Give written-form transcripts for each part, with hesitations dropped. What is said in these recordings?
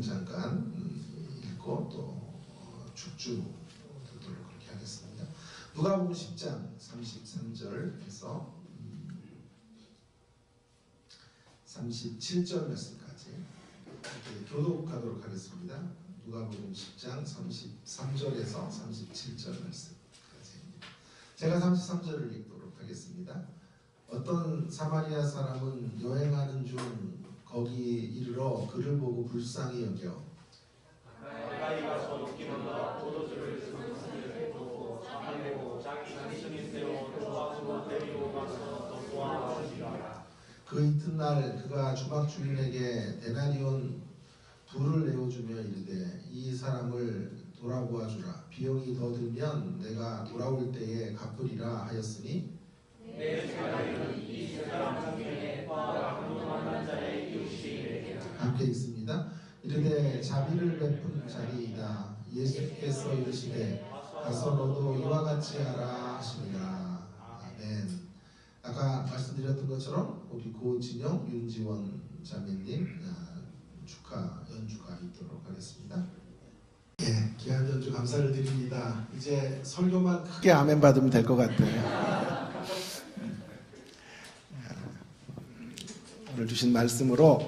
잠깐 읽고 또 축주 듣도록 그렇게 하겠습니다. 누가복음 10장 33절에서 37절 말씀까지 교독하도록 하겠습니다. 누가복음 10장 33절에서 37절 말씀까지 제가 33절을 읽도록 하겠습니다. 어떤 사마리아 사람은 여행하는 중 거기 이르러 그를 보고 불쌍히 여겨 가까이 가서 먹기보다 포도주를 쓰는 손을 놓고 사내고 자기 당신이 세워 조각으로 데리고 가서 더 소환하시라. 그 이튿날 그가 주막 주인에게 데나리온 둘을 내어주며 이르되 이 사람을 돌아보아 주라. 비용이 더 들면 내가 돌아올 때에 갚으리라 하였으니 내 생각에는 이 사람 중에 화가 만난 자의 이웃이 함께 있습니다. 이르되 자비를 베푼 자리이다. 예수께서 이르시되 가서 너도 이와 같이 하라 하시니라. 아멘. 아까 말씀드렸던 것처럼 우리 고진영, 윤지원 자매님 축하 연주가 있도록 하겠습니다. 예, 귀한 연주 감사를 드립니다. 이제 설교만 크게 아멘 받으면 될 것 같아요. 오늘 주신 말씀으로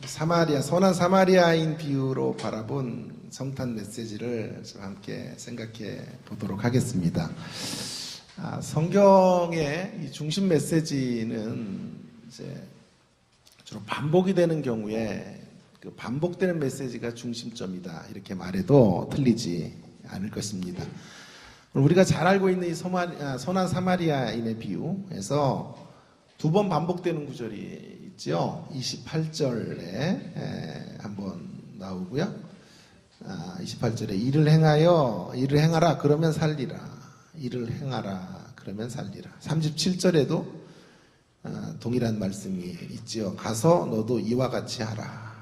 선한 사마리아인 비유로 바라본 성탄 메시지를 함께 생각해 보도록 하겠습니다. 성경의 이 중심 메시지는 이제 주로 반복이 되는 경우에 그 반복되는 메시지가 중심점이다 이렇게 말해도 틀리지 않을 것입니다. 우리가 잘 알고 있는 이 선한 사마리아인의 비유에서 두 번 반복되는 구절이 있죠. 28절에 한번 나오고요. 28절에 일을 행하라 그러면 살리라. 일을 행하라 그러면 살리라. 37절에도 동일한 말씀이 있죠. 가서 너도 이와 같이 하라.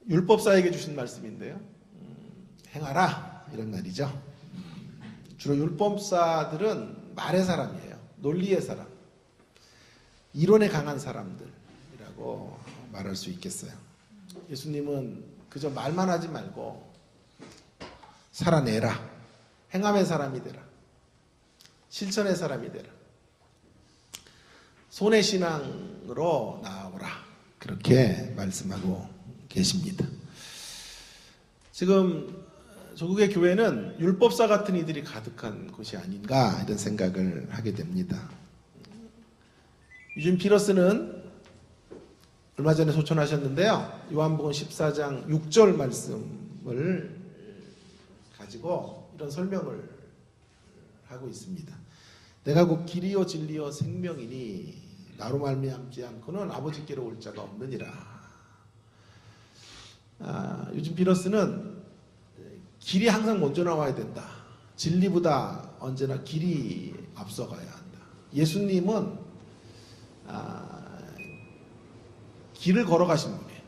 율법사에게 주신 말씀인데요. 행하라 이런 말이죠. 주로 율법사들은 말의 사람이에요. 논리의 사람, 이론에 강한 사람들이라고 말할 수 있겠어요. 예수님은 그저 말만 하지 말고 살아내라. 행함의 사람이 되라. 실천의 사람이 되라. 손의 신앙으로 나아오라. 그렇게 말씀하고 계십니다. 지금 조국의 교회는 율법사 같은 이들이 가득한 곳이 아닌가 이런 생각을 하게 됩니다. 유진 피러스는 얼마 전에 소천하셨는데요. 요한복음 14장 6절 말씀을 가지고 이런 설명을 하고 있습니다. 내가 곧 길이요 진리요 생명이니 나로 말미암지 않고는 아버지께로 올 자가 없느니라. 유진 피러스는 길이 항상 먼저 나와야 된다. 진리보다 언제나 길이 앞서가야 한다. 예수님은 길을 걸어가신 분이에요.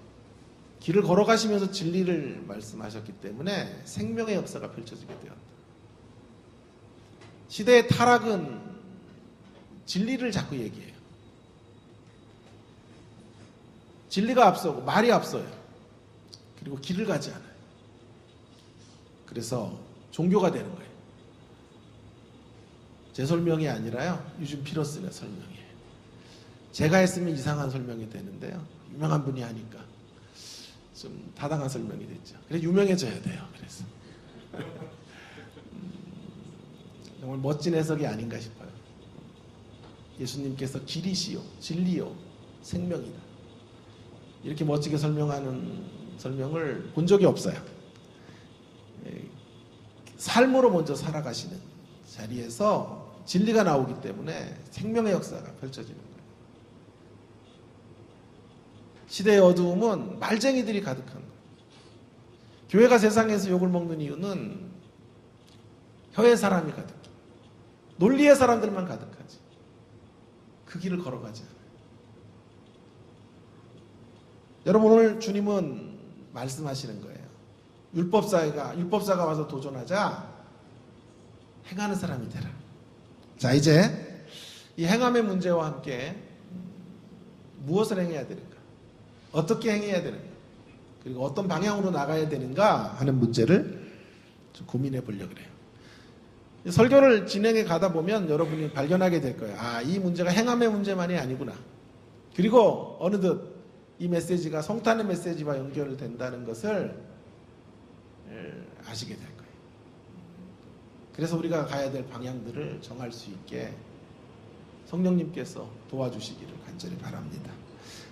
길을 걸어가시면서 진리를 말씀하셨기 때문에 생명의 역사가 펼쳐지게 되었다. 시대의 타락은 진리를 자꾸 얘기해요. 진리가 앞서고 말이 앞서요. 그리고 길을 가지 않아요. 그래서 종교가 되는 거예요. 제 설명이 아니라요. 유진 피러스의 설명이에요. 제가 했으면 이상한 설명이 되는데요. 유명한 분이 하니까 좀 타당한 설명이 됐죠. 그래서 유명해져야 돼요. 그래서 정말 멋진 해석이 아닌가 싶어요. 예수님께서 길이시요, 진리요, 생명이다. 이렇게 멋지게 설명하는 설명을 본 적이 없어요. 삶으로 먼저 살아가시는 자리에서 진리가 나오기 때문에 생명의 역사가 펼쳐지는 거예요. 시대의 어두움은 말쟁이들이 가득한 거예요. 교회가 세상에서 욕을 먹는 이유는 혀의 사람이 가득해. 논리의 사람들만 가득하지. 그 길을 걸어가지 않아요. 여러분 오늘 주님은 말씀하시는 거예요. 율법사가 와서 도전하자 행하는 사람이 되라. 자, 이제 이 행함의 문제와 함께 무엇을 행해야 되는가? 어떻게 행해야 되는가, 그리고 어떤 방향으로 나가야 되는가 하는 문제를 좀 고민해 보려고 그래요. 설교를 진행해 가다 보면 여러분이 발견하게 될 거예요. 아, 이 문제가 행함의 문제만이 아니구나. 그리고 어느덧 이 메시지가 성탄의 메시지와 연결된다는 것을 아시게 될 거예요. 그래서 우리가 가야 될 방향들을 정할 수 있게 성령님께서 도와주시기를 간절히 바랍니다.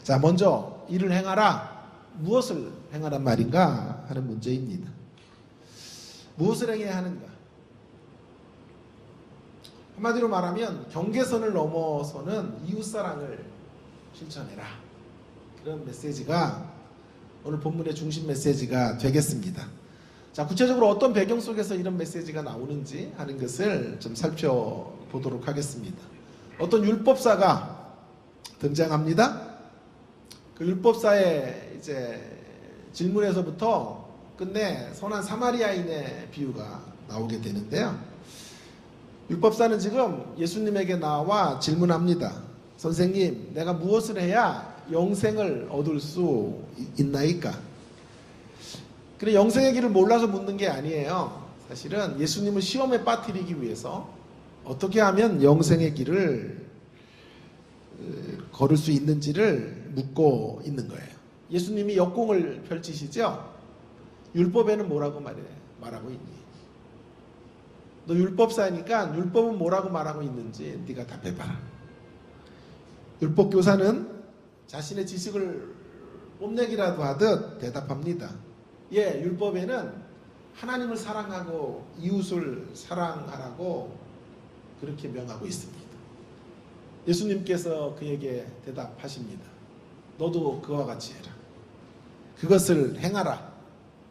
자, 먼저 일을 행하라. 무엇을 행하란 말인가 하는 문제입니다. 무엇을 행해야 하는가? 한마디로 말하면 경계선을 넘어서는 이웃사랑을 실천해라. 그런 메시지가 오늘 본문의 중심 메시지가 되겠습니다. 자, 구체적으로 어떤 배경 속에서 이런 메시지가 나오는지 하는 것을 좀 살펴보도록 하겠습니다. 어떤 율법사가 등장합니다. 그 율법사의 이제 질문에서부터 끝내 선한 사마리아인의 비유가 나오게 되는데요. 율법사는 지금 예수님에게 나와 질문합니다. 선생님, 내가 무엇을 해야 영생을 얻을 수 있나이까? 그래, 영생의 길을 몰라서 묻는 게 아니에요. 사실은 예수님을 시험에 빠뜨리기 위해서 어떻게 하면 영생의 길을 걸을 수 있는지를 묻고 있는 거예요. 예수님이 역공을 펼치시죠? 율법에는 뭐라고 말하고 있니? 너 율법사니까 율법은 뭐라고 말하고 있는지 네가 답해봐라. 율법 교사는 자신의 지식을 뽐내기라도 하듯 대답합니다. 예, 율법에는 하나님을 사랑하고 이웃을 사랑하라고 그렇게 명하고 있습니다. 예수님께서 그에게 대답하십니다. 너도 그와 같이 해라. 그것을 행하라.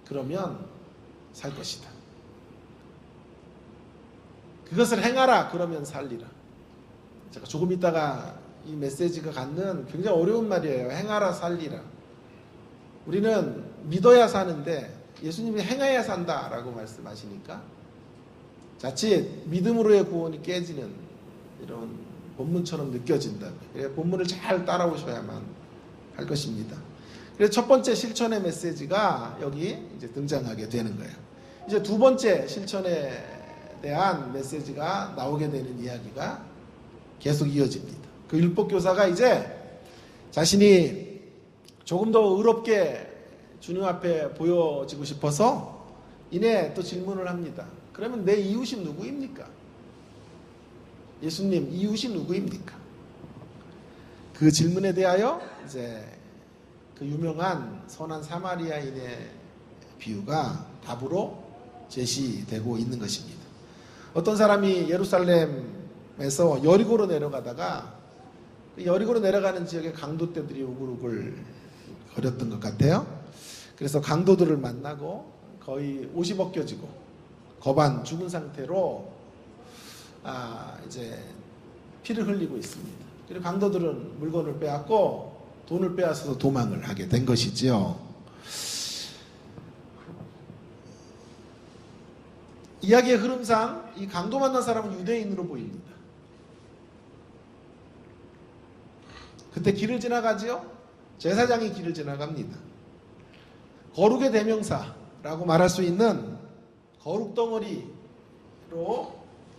그러면 살 것이다. 그것을 행하라. 그러면 살리라. 제가 조금 있다가 이 메시지가 갖는 굉장히 어려운 말이에요. 행하라, 살리라. 우리는 믿어야 사는데 예수님이 행해야 산다라고 말씀하시니까 자칫 믿음으로의 구원이 깨지는 이런 본문처럼 느껴진다. 그래서 본문을 잘 따라오셔야만 할 것입니다. 그래서 첫 번째 실천의 메시지가 여기 이제 등장하게 되는 거예요. 이제 두 번째 실천에 대한 메시지가 나오게 되는 이야기가 계속 이어집니다. 그 율법교사가 이제 자신이 조금 더 의롭게 주님 앞에 보여지고 싶어서 이내 또 질문을 합니다. 그러면 내 이웃이 누구입니까? 예수님, 이웃이 누구입니까? 그 질문에 대하여 이제 그 유명한 선한 사마리아인의 비유가 답으로 제시되고 있는 것입니다. 어떤 사람이 예루살렘에서 여리고로 내려가다가 여리고로 내려가는 지역에 강도떼들이 우글우글 거렸던 것 같아요. 그래서 강도들을 만나고 거의 옷이 벗겨지고 거반 죽은 상태로 이제 피를 흘리고 있습니다. 그리고 강도들은 물건을 빼앗고 돈을 빼앗아서 도망을 하게 된 것이지요. 이야기의 흐름상 이 강도 만난 사람은 유대인으로 보입니다. 그때 길을 지나가지요. 제사장이 길을 지나갑니다. 거룩의 대명사라고 말할 수 있는 거룩 덩어리로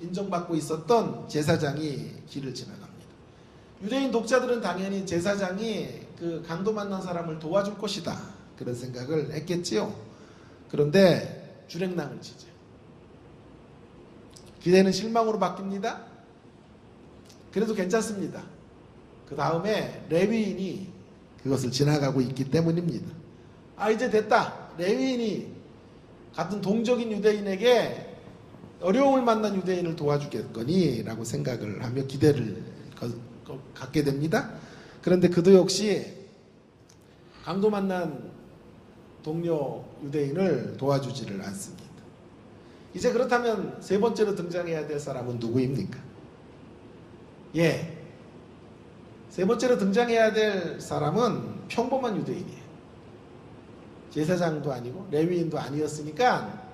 인정받고 있었던 제사장이 길을 지나갑니다. 유대인 독자들은 당연히 제사장이 그 강도 만난 사람을 도와줄 것이다. 그런 생각을 했겠지요. 그런데 주랭랑을 치죠. 기대는 실망으로 바뀝니다. 그래도 괜찮습니다. 그 다음에 레위인이 그것을 지나가고 있기 때문입니다. 이제 됐다. 레위인이 같은 동적인 유대인에게 어려움을 만난 유대인을 도와주겠거니 라고 생각을 하며 기대를 갖게 됩니다. 그런데 그도 역시 강도 만난 동료 유대인을 도와주지를 않습니다. 이제 그렇다면 세 번째로 등장해야 될 사람은 누구입니까? 세 번째로 등장해야 될 사람은 평범한 유대인이에요. 제사장도 아니고 레위인도 아니었으니까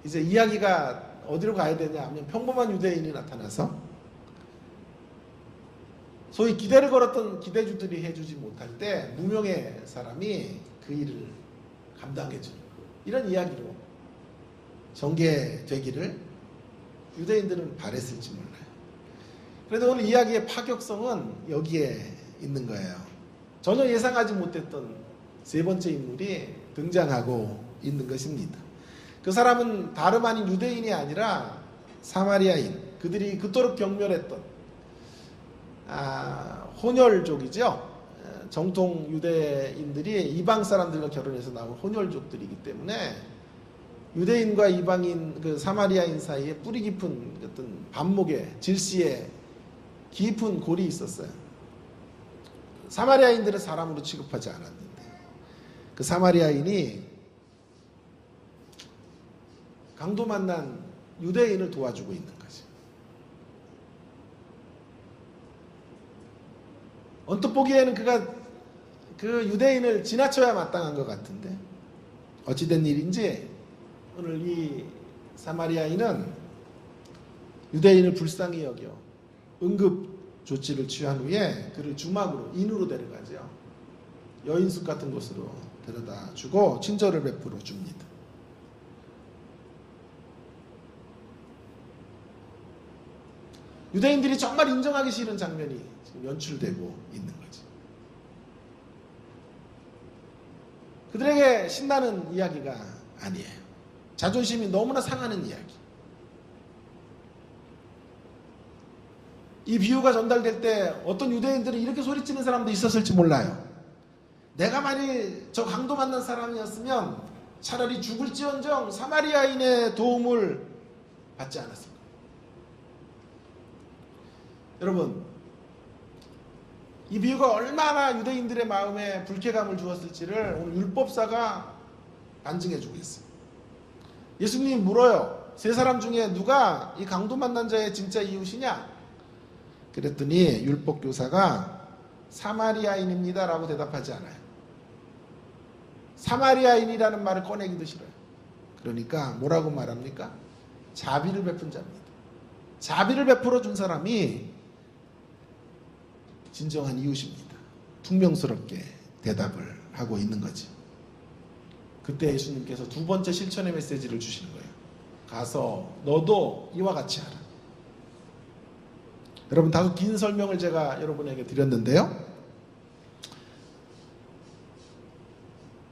이제 이야기가 어디로 가야 되냐 하면 평범한 유대인이 나타나서 소위 기대를 걸었던 기대주들이 해주지 못할 때 무명의 사람이 그 일을 감당해주는 이런 이야기로 전개되기를 유대인들은 바랬을지 몰라요. 그런데 오늘 이야기의 파격성은 여기에 있는 거예요. 전혀 예상하지 못했던 세 번째 인물이 등장하고 있는 것입니다. 그 사람은 다름 아닌 유대인이 아니라 사마리아인, 그들이 그토록 경멸했던 혼혈족이죠. 정통 유대인들이 이방 사람들과 결혼해서 나온 혼혈족들이기 때문에 유대인과 이방인, 그 사마리아인 사이에 뿌리 깊은 어떤 반목에 질시에 깊은 골이 있었어요. 사마리아인들은 사람으로 취급하지 않았는데 그 사마리아인이 강도 만난 유대인을 도와주고 있는 거죠. 언뜻 보기에는 그가 그 유대인을 지나쳐야 마땅한 것 같은데 어찌된 일인지 오늘 이 사마리아인은 유대인을 불쌍히 여겨 응급 조치를 취한 후에 그를 주막으로 인으로 데려가죠. 여인숙 같은 곳으로 데려다 주고 친절을 베풀어 줍니다. 유대인들이 정말 인정하기 싫은 장면이 지금 연출되고 있는 거지. 그들에게 신나는 이야기가 아니에요. 자존심이 너무나 상하는 이야기. 이 비유가 전달될 때 어떤 유대인들은 이렇게 소리치는 사람도 있었을지 몰라요. 내가 만일 저 강도 만난 사람이었으면 차라리 죽을지언정 사마리아인의 도움을 받지 않았을까. 여러분, 이 비유가 얼마나 유대인들의 마음에 불쾌감을 주었을지를 오늘 율법사가 반증해주고 있어요. 예수님이 물어요. 세 사람 중에 누가 이 강도 만난 자의 진짜 이웃이냐? 그랬더니 율법교사가 사마리아인입니다 라고 대답하지 않아요. 사마리아인이라는 말을 꺼내기도 싫어요. 그러니까 뭐라고 말합니까? 자비를 베푼 자입니다. 자비를 베풀어 준 사람이 진정한 이웃입니다. 퉁명스럽게 대답을 하고 있는 거죠. 그때 예수님께서 두 번째 실천의 메시지를 주시는 거예요. 가서 너도 이와 같이 하라. 여러분, 다소 긴 설명을 제가 여러분에게 드렸는데요.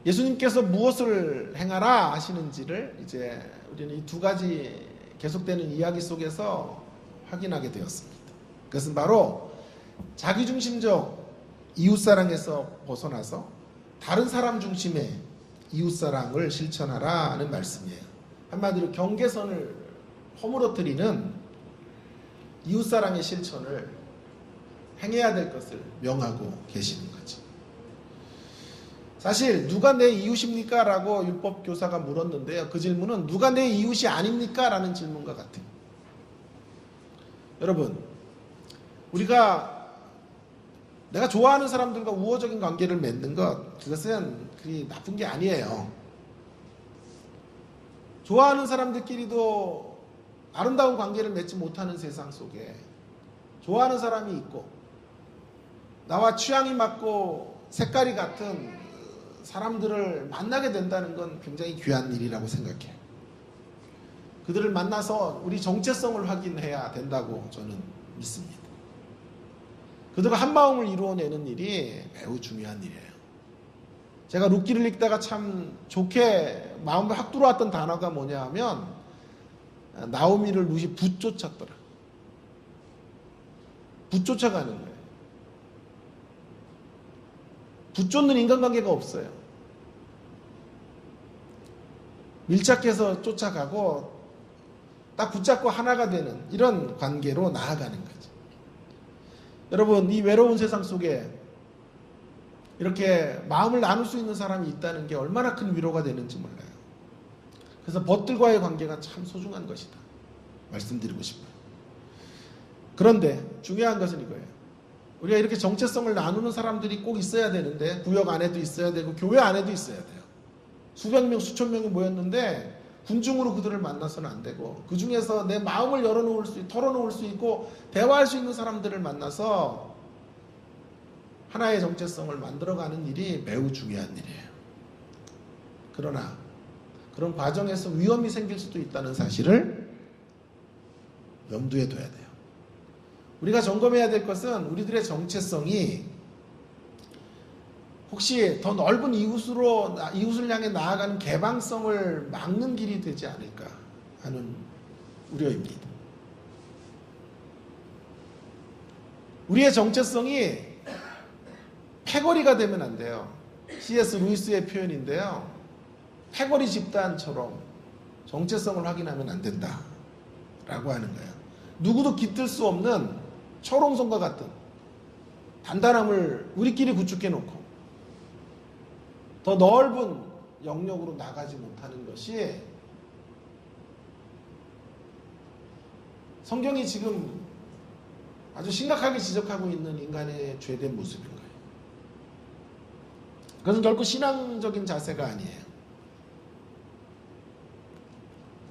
예수님께서 무엇을 행하라 하시는지를 이제 우리는 이 두 가지 계속되는 이야기 속에서 확인하게 되었습니다. 그것은 바로 자기중심적 이웃사랑에서 벗어나서 다른 사람 중심의 이웃사랑을 실천하라는 말씀이에요. 한마디로 경계선을 허물어뜨리는 이웃사랑의 실천을 행해야 될 것을 명하고 계시는 거죠. 사실 누가 내 이웃입니까? 라고 율법교사가 물었는데요. 그 질문은 누가 내 이웃이 아닙니까? 라는 질문과 같아요. 여러분, 내가 좋아하는 사람들과 우호적인 관계를 맺는 것, 그것은 그리 나쁜 게 아니에요. 좋아하는 사람들끼리도 아름다운 관계를 맺지 못하는 세상 속에 좋아하는 사람이 있고 나와 취향이 맞고 색깔이 같은 사람들을 만나게 된다는 건 굉장히 귀한 일이라고 생각해요. 그들을 만나서 우리 정체성을 확인해야 된다고 저는 믿습니다. 그들과 한 마음을 이루어내는 일이 매우 중요한 일이에요. 제가 룻기를 읽다가 참 좋게 마음에 확 들어왔던 단어가 뭐냐 하면 나오미를 룻이 붙쫓았더라. 붙쫓아가는 거예요. 붙쫓는 인간관계가 없어요. 밀착해서 쫓아가고 딱 붙잡고 하나가 되는 이런 관계로 나아가는 거죠. 여러분, 이 외로운 세상 속에 이렇게 마음을 나눌 수 있는 사람이 있다는 게 얼마나 큰 위로가 되는지 몰라요. 그래서 벗들과의 관계가 참 소중한 것이다 말씀드리고 싶어요. 그런데 중요한 것은 이거예요. 우리가 이렇게 정체성을 나누는 사람들이 꼭 있어야 되는데 구역 안에도 있어야 되고 교회 안에도 있어야 돼요. 수백 명, 수천 명이 모였는데 군중으로 그들을 만나서는 안 되고 그 중에서 내 마음을 털어놓을 수 있고 대화할 수 있는 사람들을 만나서 하나의 정체성을 만들어가는 일이 매우 중요한 일이에요. 그러나 그런 과정에서 위험이 생길 수도 있다는 사실을 염두에 둬야 돼요. 우리가 점검해야 될 것은 우리들의 정체성이 혹시 더 넓은 이웃을 향해 나아가는 개방성을 막는 길이 되지 않을까 하는 우려입니다. 우리의 정체성이 패거리가 되면 안 돼요. C.S. 루이스의 표현인데요. 패거리 집단처럼 정체성을 확인하면 안 된다 라고 하는 거예요. 누구도 깃들 수 없는 초롱성과 같은 단단함을 우리끼리 구축해 놓고 더 넓은 영역으로 나가지 못하는 것이 성경이 지금 아주 심각하게 지적하고 있는 인간의 죄된 모습인 거예요. 그것은 결코 신앙적인 자세가 아니에요.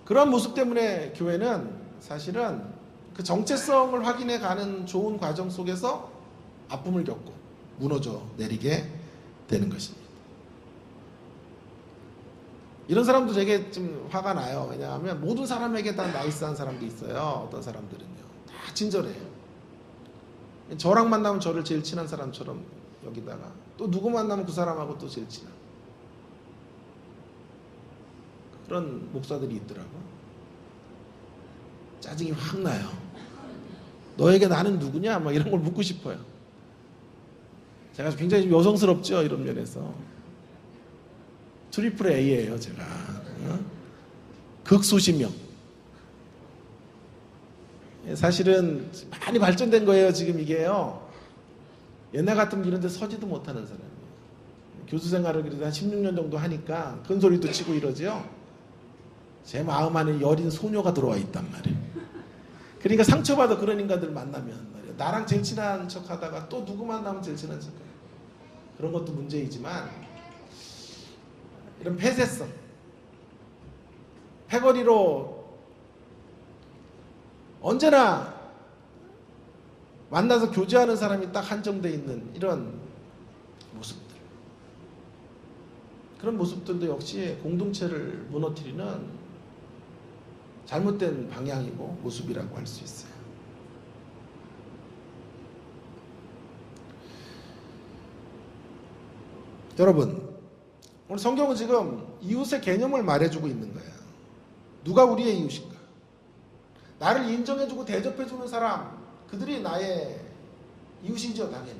그런 모습 때문에 교회는 사실은 그 정체성을 확인해 가는 좋은 과정 속에서 아픔을 겪고 무너져 내리게 되는 것입니다. 이런 사람도 되게 좀 화가 나요. 왜냐하면 모든 사람에게 다 나이스한 사람도 있어요. 어떤 사람들은요. 다 친절해요. 저랑 만나면 저를 제일 친한 사람처럼 여기다가 또 누구 만나면 그 사람하고 또 제일 친한 그런 목사들이 있더라고요. 짜증이 확 나요. 너에게 나는 누구냐? 막 이런 걸 묻고 싶어요. 제가 굉장히 좀 여성스럽죠, 이런 면에서. 트리플 A예요, 제가. 극소신명. 사실은 많이 발전된 거예요, 지금 이게요. 옛날 같으면 이런 데 서지도 못하는 사람이에요. 교수 생활을 그래도 한 16년 정도 하니까 큰 소리도 치고 이러지요. 제 마음 안에 여린 소녀가 들어와 있단 말이에요. 그러니까 상처받아 그런 인간들 만나면 말이에요. 나랑 제일 친한 척 하다가 또 누구 만나면 제일 친한 척 해요. 그런 것도 문제이지만 이런 폐쇄성, 패거리로 언제나 만나서 교제하는 사람이 딱 한정되어 있는 이런 모습들, 그런 모습들도 역시 공동체를 무너뜨리는 잘못된 방향이고 모습이라고 할 수 있어요. 여러분, 오늘 성경은 지금 이웃의 개념을 말해주고 있는 거예요. 누가 우리의 이웃인가? 나를 인정해주고 대접해주는 사람, 그들이 나의 이웃이죠, 당연히.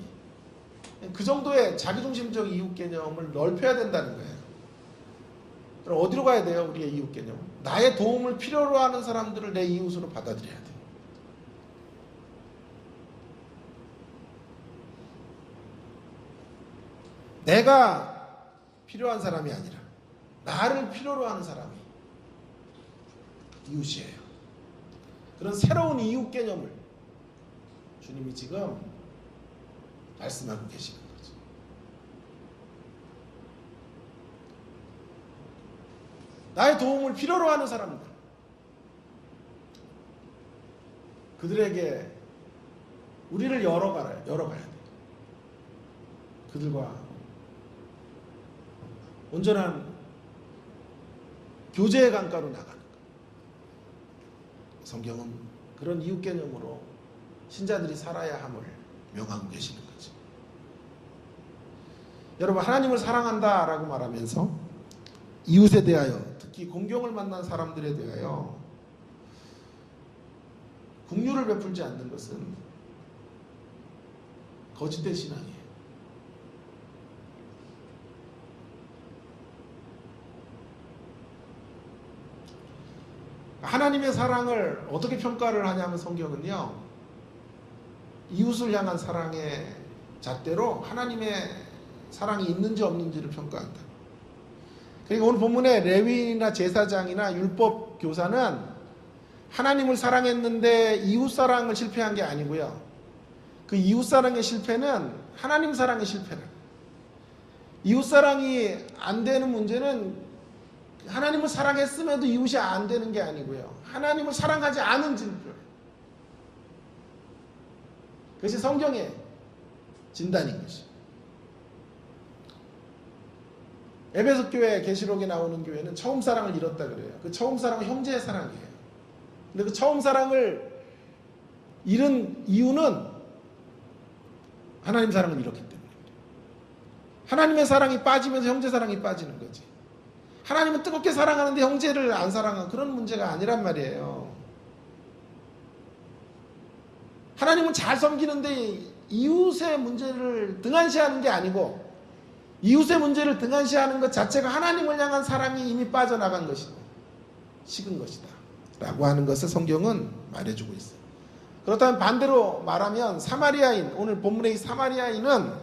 그 정도의 자기중심적 이웃 개념을 넓혀야 된다는 거예요. 그럼 어디로 가야 돼요, 우리의 이웃 개념? 나의 도움을 필요로 하는 사람들을 내 이웃으로 받아들여야 돼요. 내가 필요한 사람이 아니라 나를 필요로 하는 사람이 이웃이에요. 그런 새로운 이웃 개념을 주님이 지금 말씀하고 계시는 거죠. 나의 도움을 필요로 하는 사람들, 그들에게 우리를 열어가야 돼요. 그들과 온전한 교제의 강가로 나가는 것. 성경은 그런 이웃 개념으로 신자들이 살아야 함을 명하고 계시는 거죠. 여러분, 하나님을 사랑한다라고 말하면서 이웃에 대하여, 특히 공경을 만난 사람들에 대하여 긍휼을 베풀지 않는 것은 거짓된 신앙이에요. 하나님의 사랑을 어떻게 평가를 하냐면 성경은요, 이웃을 향한 사랑의 잣대로 하나님의 사랑이 있는지 없는지를 평가한다. 그러니까 오늘 본문에 레위나 제사장이나 율법 교사는 하나님을 사랑했는데 이웃 사랑을 실패한 게 아니고요. 그 이웃 사랑의 실패는 하나님 사랑의 실패라. 이웃 사랑이 안 되는 문제는 하나님을 사랑했음에도 이웃이 안 되는 게 아니고요. 하나님을 사랑하지 않은 진표예요. 그것이 성경의 진단인 것이죠. 에베소 교회 계시록에 나오는 교회는 처음 사랑을 잃었다 그래요. 그 처음 사랑은 형제의 사랑이에요. 근데 그 처음 사랑을 잃은 이유는 하나님 사랑을 잃었기 때문에. 하나님의 사랑이 빠지면서 형제 사랑이 빠지는 거지. 하나님은 뜨겁게 사랑하는데 형제를 안 사랑하는 그런 문제가 아니란 말이에요. 하나님은 잘 섬기는데 이웃의 문제를 등한시하는 게 아니고 이웃의 문제를 등한시하는 것 자체가 하나님을 향한 사랑이 이미 빠져나간 것이고 식은 것이다 라고 하는 것을 성경은 말해주고 있어요. 그렇다면 반대로 말하면 사마리아인, 오늘 본문의 이 사마리아인은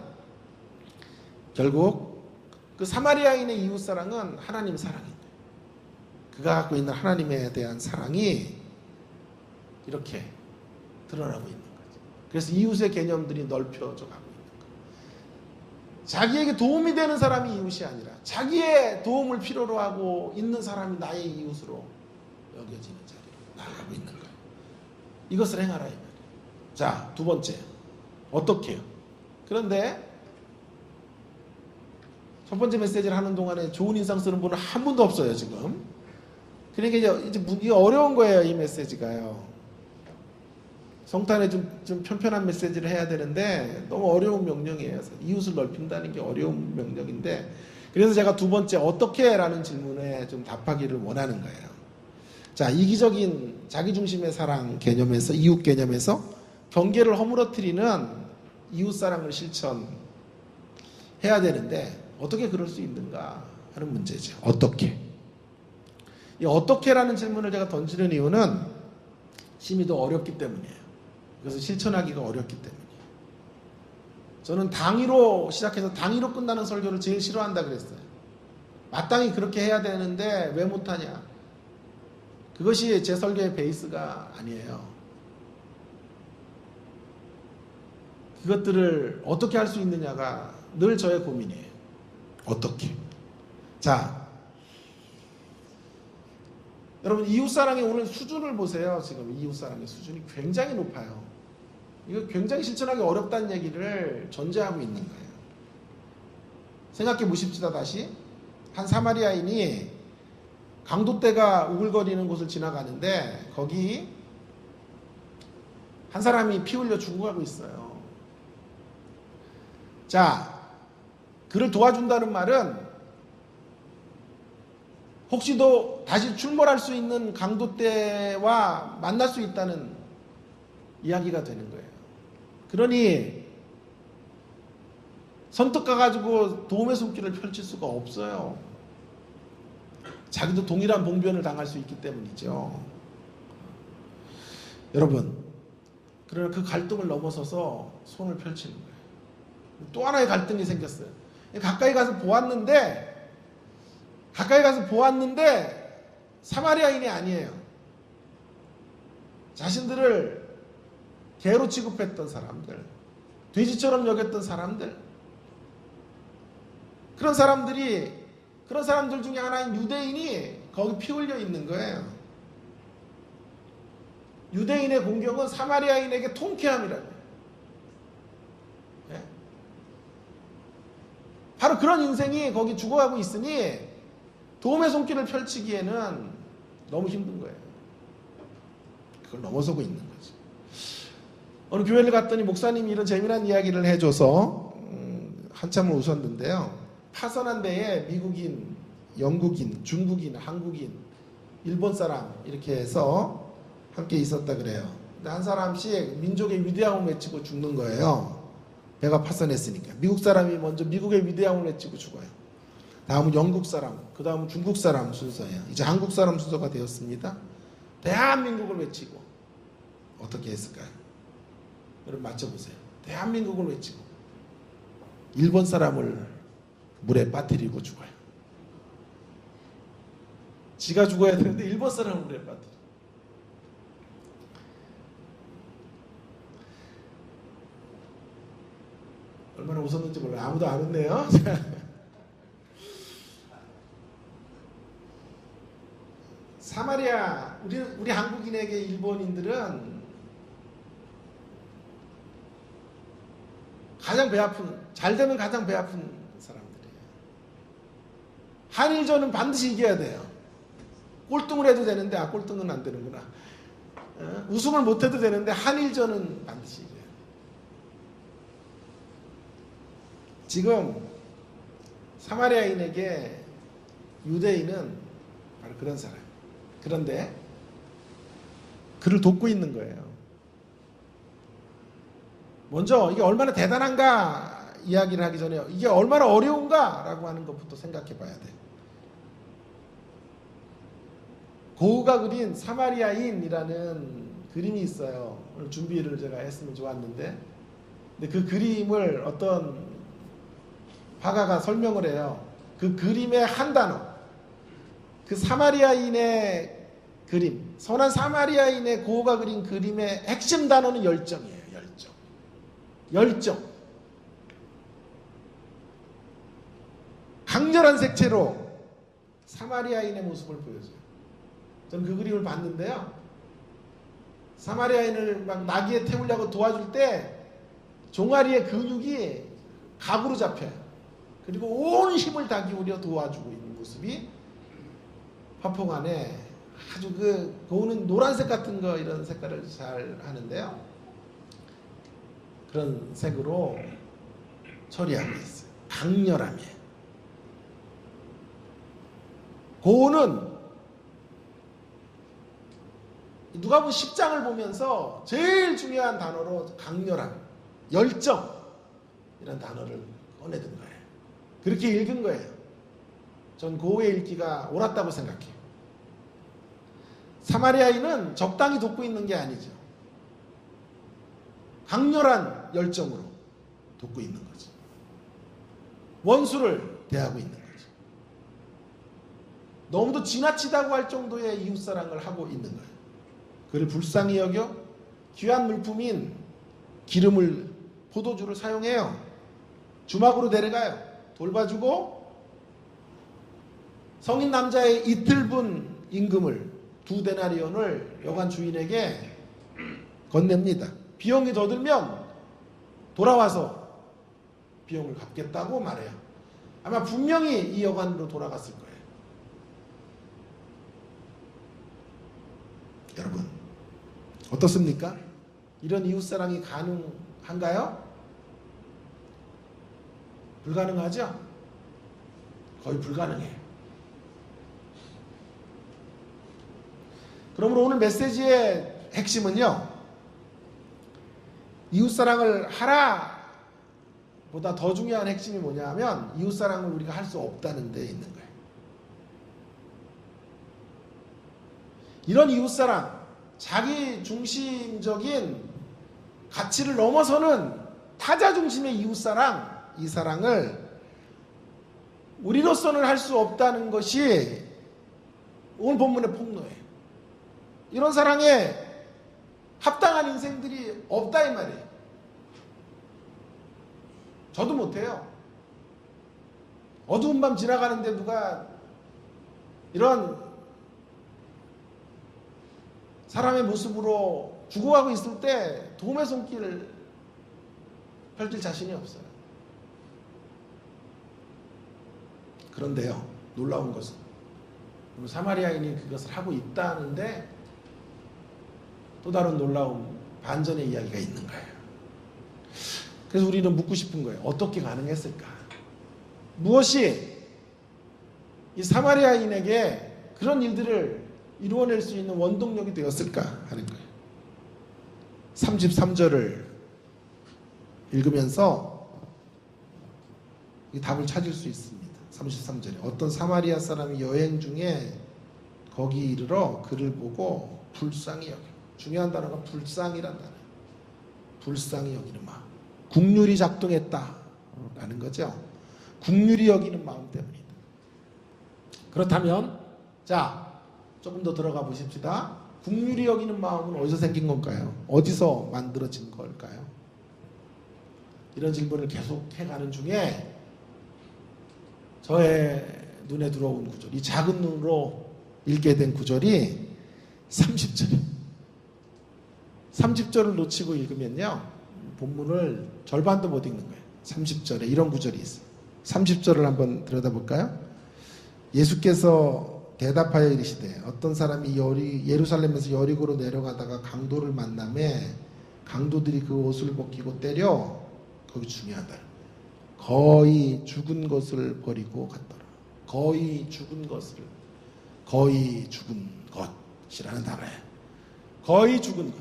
결국 그 사마리아인의 이웃사랑은 하나님 사랑이에요. 그가 갖고 있는 하나님에 대한 사랑이 이렇게 드러나고 있는 거죠. 그래서 이웃의 개념들이 넓혀져 가고 있는 거예요. 자기에게 도움이 되는 사람이 이웃이 아니라 자기의 도움을 필요로 하고 있는 사람이 나의 이웃으로 여겨지는 자리로 나아가고 있는 거예요. 이것을 행하라 이 말이에요. 자, 두 번째 어떻게 해요? 그런데 첫 번째 메시지를 하는 동안에 좋은 인상 쓰는 분은 한 분도 없어요 지금. 그러니까 이제 이게 어려운 거예요 이 메시지가요. 성탄에 좀 편편한 메시지를 해야 되는데 너무 어려운 명령이에요. 이웃을 넓힌다는 게 어려운 명령인데 그래서 제가 두 번째 어떻게 라는 질문에 좀 답하기를 원하는 거예요. 자, 이기적인 자기중심의 사랑 개념에서 이웃 개념에서 경계를 허물어뜨리는 이웃사랑을 실천해야 되는데 어떻게 그럴 수 있는가 하는 문제죠. 어떻게? 이 어떻게라는 질문을 제가 던지는 이유는 심히도 어렵기 때문이에요. 그래서 실천하기가 어렵기 때문이에요. 저는 당위로 시작해서 당위로 끝나는 설교를 제일 싫어한다 그랬어요. 마땅히 그렇게 해야 되는데 왜 못하냐? 그것이 제 설교의 베이스가 아니에요. 그것들을 어떻게 할 수 있느냐가 늘 저의 고민이에요. 어떻게? 자, 여러분 이웃사랑의 오늘 수준을 보세요. 지금 이웃사랑의 수준이 굉장히 높아요. 이거 굉장히 실천하기 어렵다는 얘기를 전제하고 있는 거예요. 생각해 보십시다. 다시 한 사마리아인이 강도떼가 우글거리는 곳을 지나가는데 거기 한 사람이 피 흘려 죽어가고 있어요. 자, 그를 도와준다는 말은 혹시도 다시 출몰할 수 있는 강도떼와 만날 수 있다는 이야기가 되는 거예요. 그러니 선뜻 가가지고 도움의 손길을 펼칠 수가 없어요. 자기도 동일한 봉변을 당할 수 있기 때문이죠. 여러분, 그러나 그 갈등을 넘어서서 손을 펼치는 거예요. 또 하나의 갈등이 생겼어요. 가까이 가서 보았는데 사마리아인이 아니에요. 자신들을 개로 취급했던 사람들, 돼지처럼 여겼던 사람들, 그런 사람들 중에 하나인 유대인이 거기 피 흘려 있는 거예요. 유대인의 공격은 사마리아인에게 통쾌함이라고요. 예? 바로 그런 인생이 거기 죽어가고 있으니 도움의 손길을 펼치기에는 너무 힘든 거예요. 그걸 넘어서고 있는 거죠. 어느 교회를 갔더니 목사님이 이런 재미난 이야기를 해줘서 한참을 웃었는데요. 파선한 데에 미국인, 영국인, 중국인, 한국인, 일본 사람 이렇게 해서 함께 있었다 그래요. 근데 한 사람씩 민족의 위대함을 외치고 죽는 거예요. 배가 파선했으니까. 미국 사람이 먼저 미국의 위대함을 외치고 죽어요. 다음은 영국 사람, 그 다음은 중국 사람 순서예요. 이제 한국 사람 순서가 되었습니다. 대한민국을 외치고 어떻게 했을까요? 여러분 맞춰보세요. 대한민국을 외치고 일본 사람을 물에 빠뜨리고 죽어요. 지가 죽어야 되는데 일본 사람을 물에 빠뜨려. 얼마나 웃었는지 몰라요. 아무도 안 웃네요. 사마리아, 우리 한국인에게 일본인들은 가장 배 아픈, 잘 되면 가장 배 아픈 사람들이에요. 한일전은 반드시 이겨야 돼요. 꼴등을 해도 되는데 꼴등은 안 되는구나. 우승을 못해도 되는데 한일전은 반드시 이겨야 돼요. 지금 사마리아인에게 유대인은 바로 그런 사람. 그런데 그를 돕고 있는 거예요. 먼저 이게 얼마나 대단한가 이야기를 하기 전에 이게 얼마나 어려운가 라고 하는 것부터 생각해 봐야 돼요. 고흐가 그린 사마리아인이라는 그림이 있어요. 오늘 준비를 제가 했으면 좋았는데, 근데 그 그림을 어떤 화가가 설명을 해요. 그 그림의 한 단어, 그 사마리아인의 그림, 선한 사마리아인의 고흐가 그린 그림의 핵심 단어는 열정이에요. 열정. 강렬한 색채로 사마리아인의 모습을 보여줘요. 저는 그 그림을 봤는데요. 사마리아인을 막 나귀에 태우려고 도와줄 때 종아리의 근육이 각으로 잡혀요. 그리고 온 힘을 다 기울여 도와주고 있는 모습이 화폭 안에 아주 고우는 노란색 같은 거 이런 색깔을 잘 하는데요. 그런 색으로 처리하고 있어요. 강렬함이에요. 고우는 누가복음 10장을 보면서 제일 중요한 단어로 강렬함, 열정 이런 단어를 꺼내든 거예요. 그렇게 읽은 거예요. 전 고우의 읽기가 옳았다고 생각해요. 사마리아인은 적당히 돕고 있는 게 아니죠. 강렬한 열정으로 돕고 있는 거죠. 원수를 대하고 있는 거죠. 너무도 지나치다고 할 정도의 이웃사랑을 하고 있는 거예요. 그를 불쌍히 여겨 귀한 물품인 기름을, 포도주를 사용해요. 주막으로 데려가요. 돌봐주고 성인 남자의 이틀분 임금을 2데나리온을 여관 주인에게 건넵니다. 비용이 더 들면 돌아와서 비용을 갚겠다고 말해요. 아마 분명히 이 여관으로 돌아갔을 거예요. 여러분 어떻습니까? 이런 이웃사랑이 가능한가요? 불가능하죠? 거의 불가능해요. 그러므로 오늘 메시지의 핵심은요, 이웃사랑을 하라 보다 더 중요한 핵심이 뭐냐 하면 이웃사랑을 우리가 할 수 없다는 데 있는 거예요. 이런 이웃사랑, 자기 중심적인 가치를 넘어서는 타자 중심의 이웃사랑, 이 사랑을 우리로서는 할 수 없다는 것이 오늘 본문의 폭로예요. 이런 사랑에 합당한 인생들이 없다 이 말이에요. 저도 못해요. 어두운 밤 지나가는데 누가 이런 사람의 모습으로 죽어가고 있을 때 도움의 손길을 펼칠 자신이 없어요. 그런데요, 놀라운 것은 사마리아인이 그것을 하고 있다는데 또 다른 놀라운 반전의 이야기가 있는 거예요. 그래서 우리는 묻고 싶은 거예요. 어떻게 가능했을까? 무엇이 이 사마리아인에게 그런 일들을 이루어낼 수 있는 원동력이 되었을까 하는 거예요. 33절을 읽으면서 이 답을 찾을 수 있습니다. 33절에 어떤 사마리아 사람이 여행 중에 거기 이르러 그를 보고 불쌍히 여겨. 중요한 단어가 불쌍이란 단어예요. 불쌍히 여기는 마음. 국률이 작동했다라는 거죠. 국률이 여기는 마음 때문이다. 그렇다면 자, 조금 더 들어가 보십시다. 국률이 여기는 마음은 어디서 생긴 건가요? 어디서 만들어진 걸까요? 이런 질문을 계속 해가는 중에 저의 눈에 들어온 구절, 이 작은 눈으로 읽게 된 구절이 30절이에요. 30절을 놓치고 읽으면요, 본문을 절반도 못 읽는 거예요. 30절에 이런 구절이 있어요. 30절을 한번 들여다볼까요? 예수께서 대답하여 이르시되 어떤 사람이 예루살렘에서 여리고로 내려가다가 강도를 만남에 강도들이 그 옷을 벗기고 때려, 거기 중요하다, 거의 죽은 것을 버리고 갔더라. 거의 죽은 것을, 거의 죽은 것이라는 단어예요. 거의 죽은 것.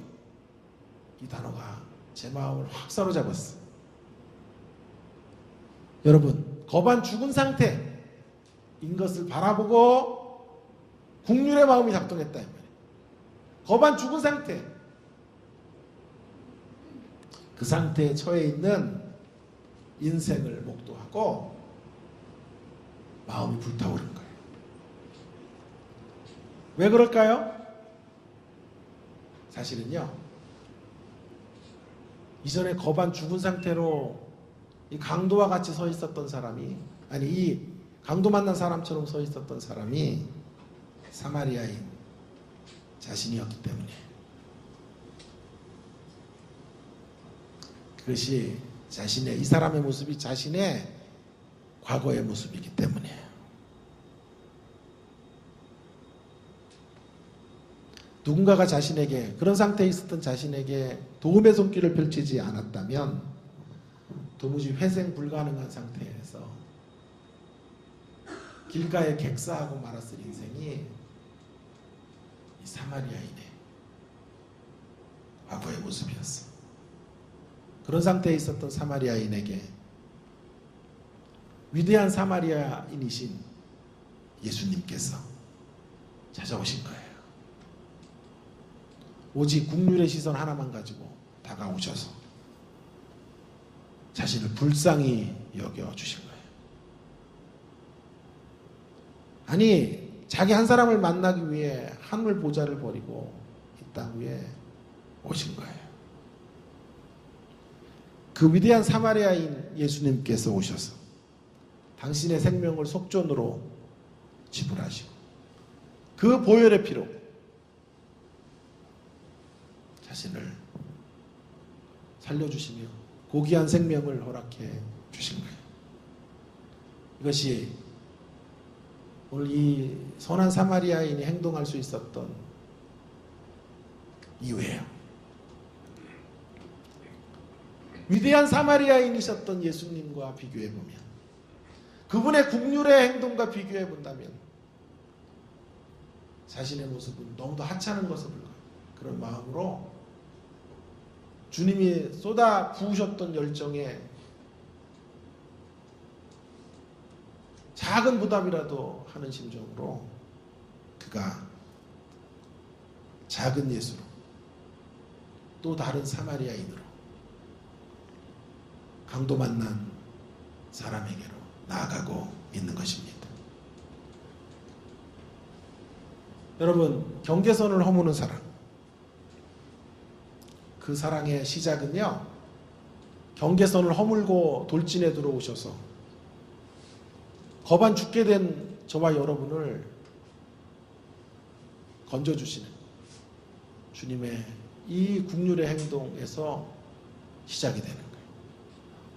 이 단어가 제 마음을 확 사로잡았어. 여러분, 거반 죽은 상태인 것을 바라보고 국률의 마음이 작동했다 이 말이에요. 거반 죽은 상태. 그 상태에 처해 있는 인생을 목도하고 마음이 불타오른 거예요. 왜 그럴까요? 사실은요, 이전에 거반 죽은 상태로 이 강도와 같이 서 있었던 사람이, 아니 이 강도 만난 사람처럼 서 있었던 사람이 사마리아인 자신이었기 때문에, 그것이 자신의, 이 사람의 모습이 자신의 과거의 모습이기 때문에. 누군가가 자신에게, 그런 상태에 있었던 자신에게 도움의 손길을 펼치지 않았다면 도무지 회생 불가능한 상태에서 길가에 객사하고 말았을 인생이 이 사마리아인의 과거의 모습이었어. 그런 상태에 있었던 사마리아인에게 위대한 사마리아인이신 예수님께서 찾아오신 거예요. 오직 국률의 시선 하나만 가지고 다가오셔서 자신을 불쌍히 여겨주신 거예요. 아니, 자기 한 사람을 만나기 위해 하늘 보좌를 버리고 이 땅 위에 오신 거예요. 그 위대한 사마리아인 예수님께서 오셔서 당신의 생명을 속전으로 지불하시고 그 보혈의 피로 자신을 살려주시며 고귀한 생명을 허락해 주신 거예요. 이것이 오늘 이 선한 사마리아인이 행동할 수 있었던 이유예요. 위대한 사마리아인이셨던 예수님과 비교해 보면, 그분의 국률의 행동과 비교해 본다면 자신의 모습은 너무도 하찮은 것을 불러요. 그런 마음으로 주님이 쏟아 부으셨던 열정에 작은 보답이라도 하는 심정으로 그가 작은 예수로 또 다른 사마리아인으로 강도 만난 사람에게로 나아가고 있는 것입니다. 여러분, 경계선을 허무는 사랑, 그 사랑의 시작은요, 경계선을 허물고 돌진에 들어오셔서 거반 죽게 된 저와 여러분을 건져주시는 주님의 이 국률의 행동에서 시작이 되는 거예요.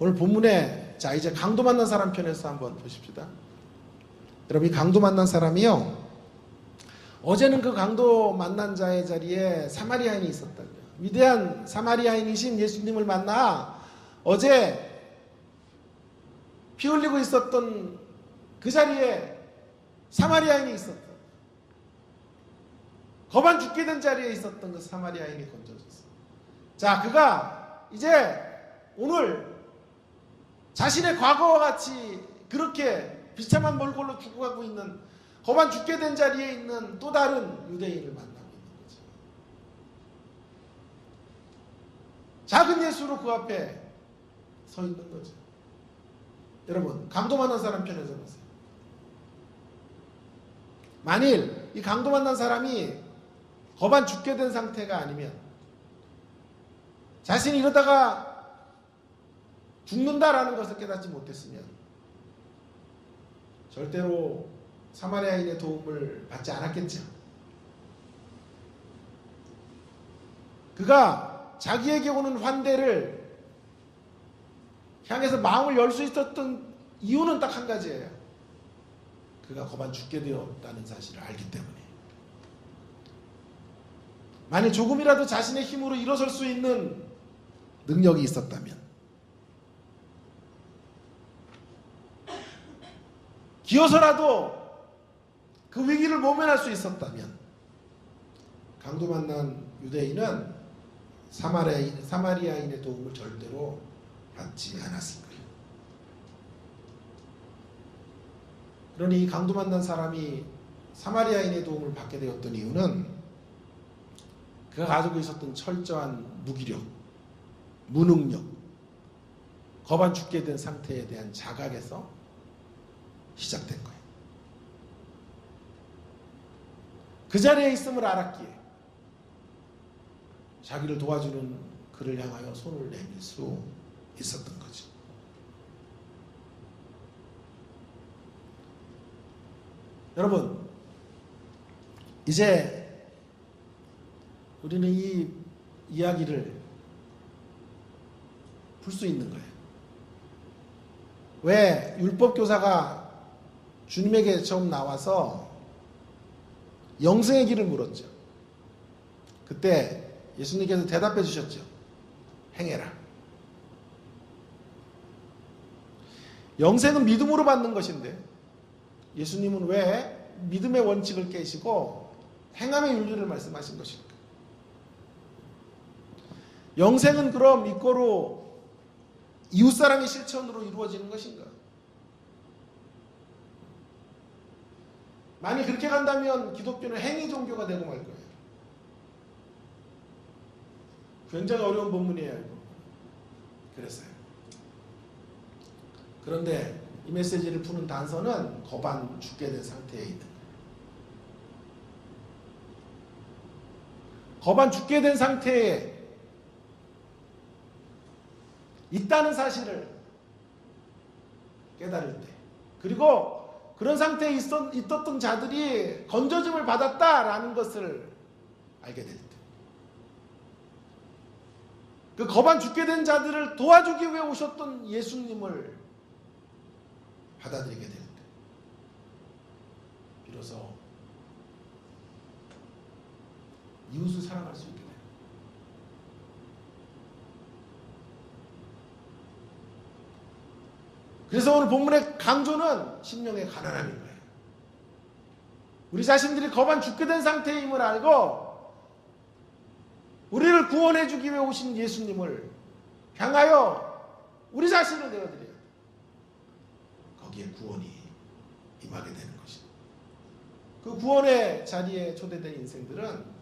오늘 본문에, 자 이제 강도 만난 사람 편에서 한번 보십시다. 여러분, 이 강도 만난 사람이요, 어제는 그 강도 만난 자의 자리에 사마리아인이 있었다고요. 위대한 사마리아인이신 예수님을 만나 어제 피 흘리고 있었던 그 자리에 사마리아인이 있었다. 거반 죽게 된 자리에 있었던 그 사마리아인이 건져졌어. 자, 그가 이제 오늘 자신의 과거와 같이 그렇게 비참한 몰골로 죽어가고 있는, 거반 죽게 된 자리에 있는 또 다른 유대인을 만나고 있는 거죠. 작은 예수로 그 앞에 서 있는 거죠. 여러분, 강도 만난 사람 편에서 보세요. 만일 이 강도 만난 사람이 거반 죽게 된 상태가 아니면, 자신이 이러다가 죽는다라는 것을 깨닫지 못했으면 절대로 사마리아인의 도움을 받지 않았겠죠. 그가 자기에게 오는 환대를 향해서 마음을 열 수 있었던 이유는 딱 한 가지예요. 그가 거반 죽게 되었다는 사실을 알기 때문에. 만일 조금이라도 자신의 힘으로 일어설 수 있는 능력이 있었다면, 기어서라도 그 위기를 모면할 수 있었다면, 강도 만난 유대인은 사마리아인의 도움을 절대로 받지 않았을 거예요. 그러니 이 강도 만난 사람이 사마리아인의 도움을 받게 되었던 이유는 그가 가지고 있었던 철저한 무기력, 무능력, 거반 죽게 된 상태에 대한 자각에서 시작된 거예요. 그 자리에 있음을 알았기에 자기를 도와주는 그를 향하여 손을 내밀 수 있었던 거죠. 여러분, 이제 우리는 이 이야기를 풀 수 있는 거예요. 왜 율법교사가 주님에게 처음 나와서 영생의 길을 물었죠. 그때 예수님께서 대답해 주셨죠. 행해라. 영생은 믿음으로 받는 것인데 예수님은 왜 믿음의 원칙을 깨시고 행함의 윤리를 말씀하신 것일까? 영생은 그럼 믿고로 이웃사랑의 실천으로 이루어지는 것인가? 만약 그렇게 간다면 기독교는 행위 종교가 되고 말 거예요. 굉장히 어려운 본문이에요. 이거. 그랬어요. 그런데 이 메시지를 푸는 단서는 거반 죽게 된 상태에 있는 거예요. 거반 죽게 된 상태에 있다는 사실을 깨달을 때, 그리고 그런 상태에 있었던 자들이 건져짐을 받았다라는 것을 알게 될 때, 그 거반 죽게 된 자들을 도와주기 위해 오셨던 예수님을 받아들이게 될 때, 비로소 이웃을 사랑할 수 있게 돼요. 그래서 오늘 본문의 강조는 심령의 가난함인 거예요. 우리 자신들이 거반 죽게 된 상태임을 알고 우리를 구원해 주기 위해 오신 예수님을 향하여 우리 자신을 내어드려야 돼요. 거기에 구원이 임하게 되는 것입니다. 그 구원의 자리에 초대된 인생들은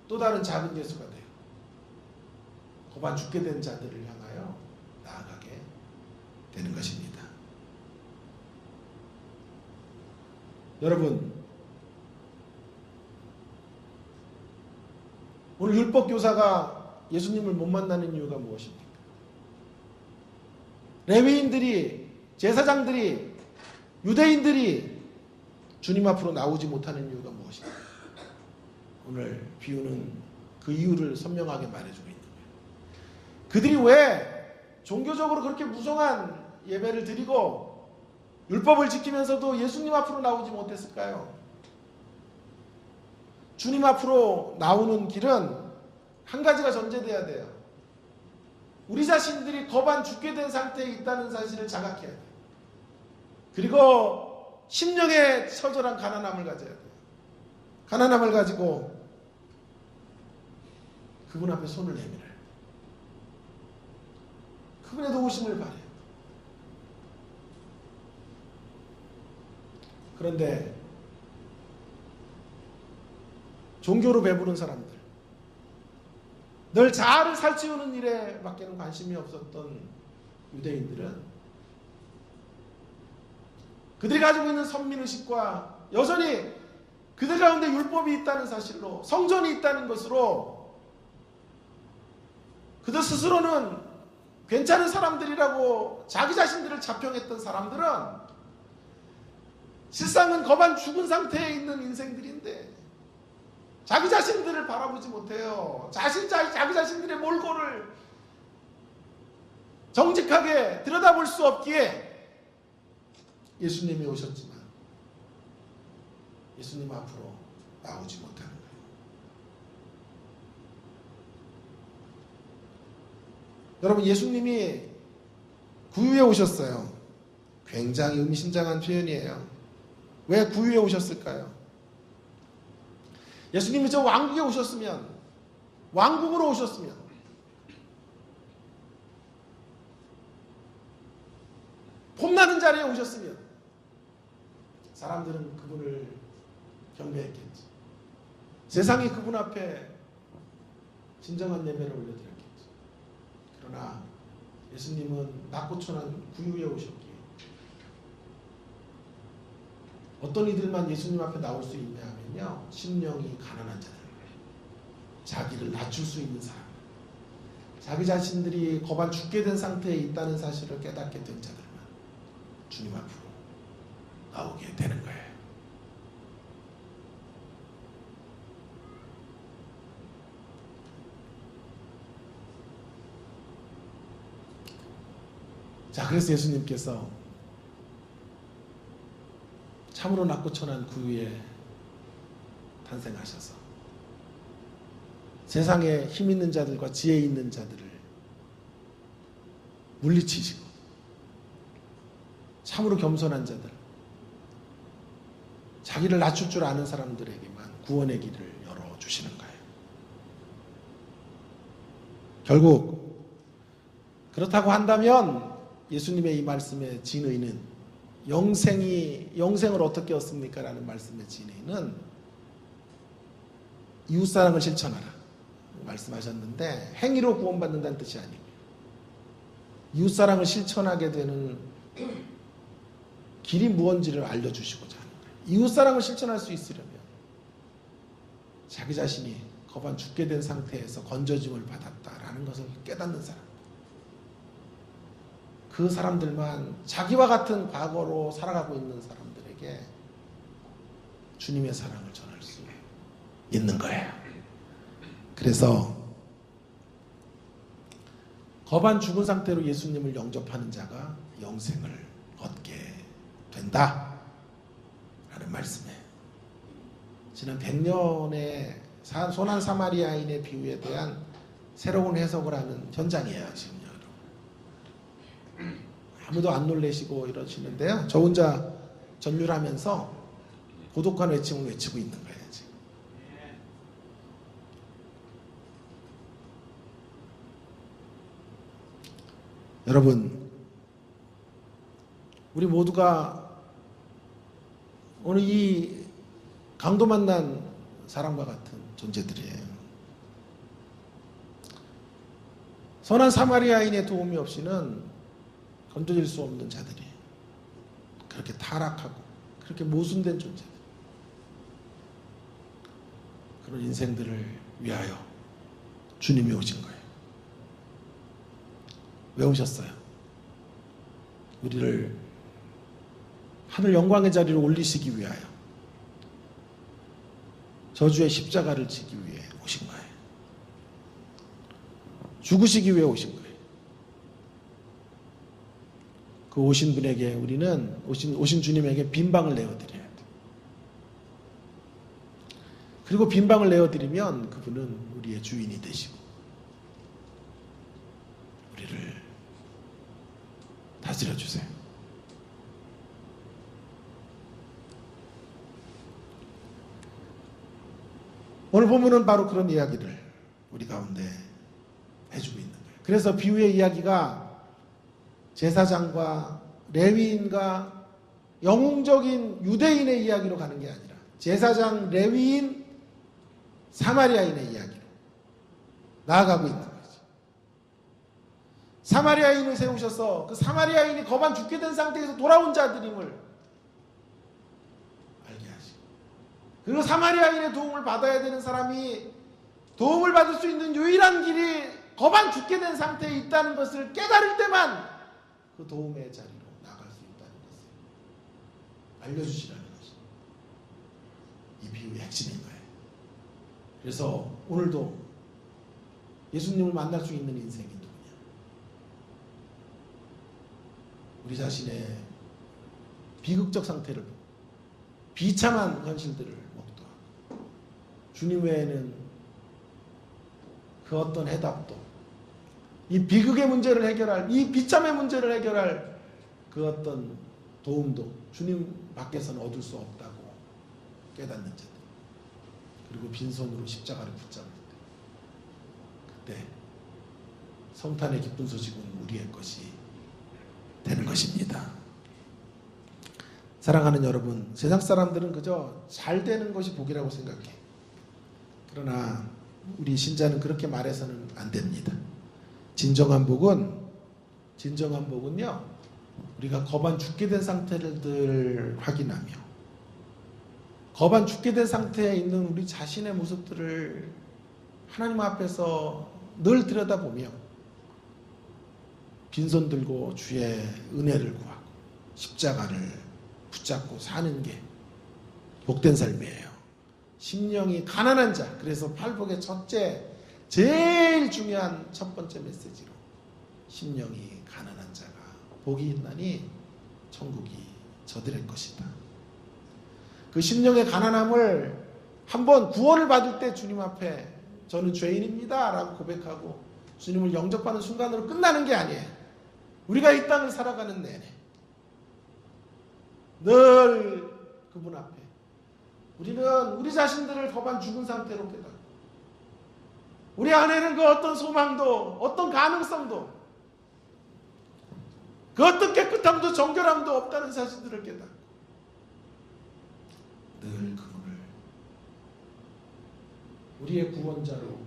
또 다른 작은 예수가 돼요. 거반 죽게 된 자들을 향하여 나아가게 되는 것입니다. 여러분, 오늘 율법교사가 예수님을 못 만나는 이유가 무엇입니까? 레위인들이, 제사장들이, 유대인들이 주님 앞으로 나오지 못하는 이유가 무엇입니까? 오늘 비유는 그 이유를 선명하게 말해주고 있는 거예요. 그들이 왜 종교적으로 그렇게 무성한 예배를 드리고 율법을 지키면서도 예수님 앞으로 나오지 못했을까요? 주님 앞으로 나오는 길은 한 가지가 전제돼야 돼요. 우리 자신들이 거반 죽게 된 상태에 있다는 사실을 자각해야 돼요. 그리고 심령의 처절한 가난함을 가져야 돼요. 가난함을 가지고 그분 앞에 손을 내밀어요. 그분의 도우심을 바라요. 그런데 종교로 배부른 사람들, 늘 자아를 살찌우는 일에 밖에는 관심이 없었던 유대인들은 그들이 가지고 있는 선민의식과 여전히 그들 가운데 율법이 있다는 사실로, 성전이 있다는 것으로 그들 스스로는 괜찮은 사람들이라고 자기 자신들을 자평했던 사람들은 실상은 거반 죽은 상태에 있는 인생들인데 자기 자신들을 바라보지 못해요. 자기 자신들의 몰골을 정직하게 들여다볼 수 없기에 예수님이 오셨지만 예수님 앞으로 나오지 못하는 거예요. 여러분, 예수님이 구유에 오셨어요. 굉장히 의미심장한 표현이에요. 왜 구유에 오셨을까요? 예수님이 저 왕국에 오셨으면, 왕국으로 오셨으면, 봄나는 자리에 오셨으면 사람들은 그분을 경배했겠지. 세상이 그분 앞에 진정한 예배를 올려드렸겠지. 그러나 예수님은 낮고 천한 구유에 오셨기에 어떤 이들만 예수님 앞에 나올 수 있냐 하면요, 심령이 가난한 자들, 자기를 낮출 수 있는 사람, 자기 자신들이 거반 죽게 된 상태에 있다는 사실을 깨닫게 된 자들만 주님 앞으로 나오게 되는 거예요. 자, 그래서 예수님께서 참으로 낮고 천한 구유에 탄생하셔서 세상에 힘 있는 자들과 지혜 있는 자들을 물리치시고 참으로 겸손한 자들, 자기를 낮출 줄 아는 사람들에게만 구원의 길을 열어주시는 거예요. 결국 그렇다고 한다면 예수님의 이 말씀의 진의는 영생을 어떻게 얻습니까? 라는 말씀의 진의는 이웃사랑을 실천하라 말씀하셨는데, 행위로 구원받는다는 뜻이 아니고요. 이웃사랑을 실천하게 되는 길이 무언지를 알려주시고자 하는 거예요. 이웃사랑을 실천할 수 있으려면 자기 자신이 거반 죽게 된 상태에서 건져짐을 받았다라는 것을 깨닫는 사람, 그 사람들만, 자기와 같은 과거로 살아가고 있는 사람들에게 주님의 사랑을 전할 수 있는 거예요. 그래서 거반 죽은 상태로 예수님을 영접하는 자가 영생을 얻게 된다 라는 말씀에, 지난 100년의 소난 사마리아인의 비유에 대한 새로운 해석을 하는 현장이에요. 지금 여러분, 아무도 안 놀래시고 이러시는데요, 저 혼자 전율하면서 고독한 외침을 외치고 있는 거예요. 지금 여러분, 우리 모두가 오늘 이 강도 만난 사람과 같은 존재들이에요. 선한 사마리아인의 도움이 없이는 건져질 수 없는 자들이, 그렇게 타락하고 그렇게 모순된 존재들, 그런 인생들을 위하여 주님이 오신 거예요. 왜 오셨어요? 우리를 하늘 영광의 자리로 올리시기 위하여, 저주의 십자가를 지기 위해 오신 거예요. 죽으시기 위해 오신 거예요. 그 오신 분에게 우리는 오신 주님에게 빈방을 내어드려야 돼요. 그리고 빈방을 내어드리면 그분은 우리의 주인이 되시고 우리를 다스려 주세요. 오늘 본문은 바로 그런 이야기를 우리 가운데 해주고 있는 거예요. 그래서 비유의 이야기가 제사장과 레위인과 영웅적인 유대인의 이야기로 가는 게 아니라 제사장, 레위인, 사마리아인의 이야기로 나아가고 있는 거죠. 사마리아인을 세우셔서 그 사마리아인이 거반 죽게 된 상태에서 돌아온 자들임을 알게 하시고, 그리고 사마리아인의 도움을 받아야 되는 사람이 도움을 받을 수 있는 유일한 길이 거반 죽게 된 상태에 있다는 것을 깨달을 때만 그 도움의 자리로 나갈 수 있다는 것을 알려주시라는 것이 이 비유의 핵심인 거예요. 그래서 오늘도 예수님을 만날 수 있는 인생이 누구냐? 우리 자신의 비극적 상태를 보고 비참한 현실들을 목도하고 주님 외에는 그 어떤 해답도 이 비극의 문제를 해결할 이 비참의 문제를 해결할 그 어떤 도움도 주님 밖에서는 얻을 수 없다고 깨닫는 자들 그리고 빈손으로 십자가를 붙잡을 때 그때 성탄의 기쁜 소식은 우리의 것이 되는 것입니다. 사랑하는 여러분, 세상 사람들은 그저 잘 되는 것이 복이라고 생각해. 그러나 우리 신자는 그렇게 말해서는 안 됩니다. 진정한 복은요, 우리가 거반 죽게 된 상태를 확인하며 거반 죽게 된 상태에 있는 우리 자신의 모습들을 하나님 앞에서 늘 들여다보며 빈손 들고 주의 은혜를 구하고 십자가를 붙잡고 사는 게 복된 삶이에요. 심령이 가난한 자, 그래서 팔복의 첫째 제일 중요한 첫 번째 메시지로 심령이 가난한 자가 복이 있나니 천국이 저들의 것이다. 그 심령의 가난함을 한번 구원을 받을 때 주님 앞에 저는 죄인입니다 라고 고백하고 주님을 영접하는 순간으로 끝나는 게 아니에요. 우리가 이 땅을 살아가는 내내 늘 그분 앞에 우리는 우리 자신들을 거반 죽은 상태로 깨닫고 우리 안에는 그 어떤 소망도 어떤 가능성도 그 어떤 깨끗함도 정결함도 없다는 사실들을 깨닫고 늘 그분을 우리의 구원자로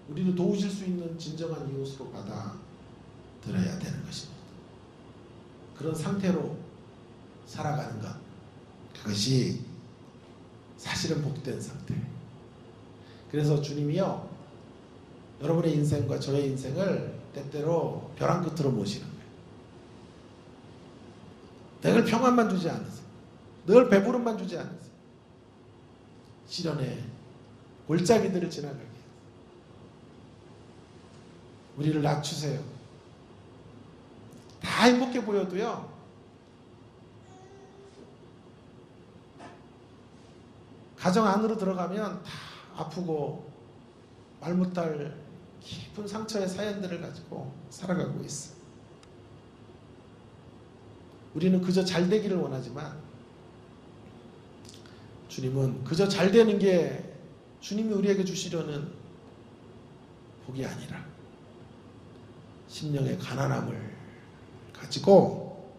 우리를 도우실 수 있는 진정한 이웃으로 받아들여야 되는 것입니다. 그런 상태로 살아가는 것, 그것이 사실은 복된 상태. 그래서 주님이요, 여러분의 인생과 저의 인생을 때때로 벼랑 끝으로 모시는 거예요. 늘 평안만 주지 않으세요. 늘 배부름만 주지 않으세요. 시련의 골짜기들을 지나가게 해요. 우리를 낮추세요. 다 행복해 보여도요, 가정 안으로 들어가면 다 아프고 말 못할 깊은 상처의 사연들을 가지고 살아가고 있어. 우리는 그저 잘 되기를 원하지만 주님은 그저 잘 되는 게 주님이 우리에게 주시려는 복이 아니라 심령의 가난함을 가지고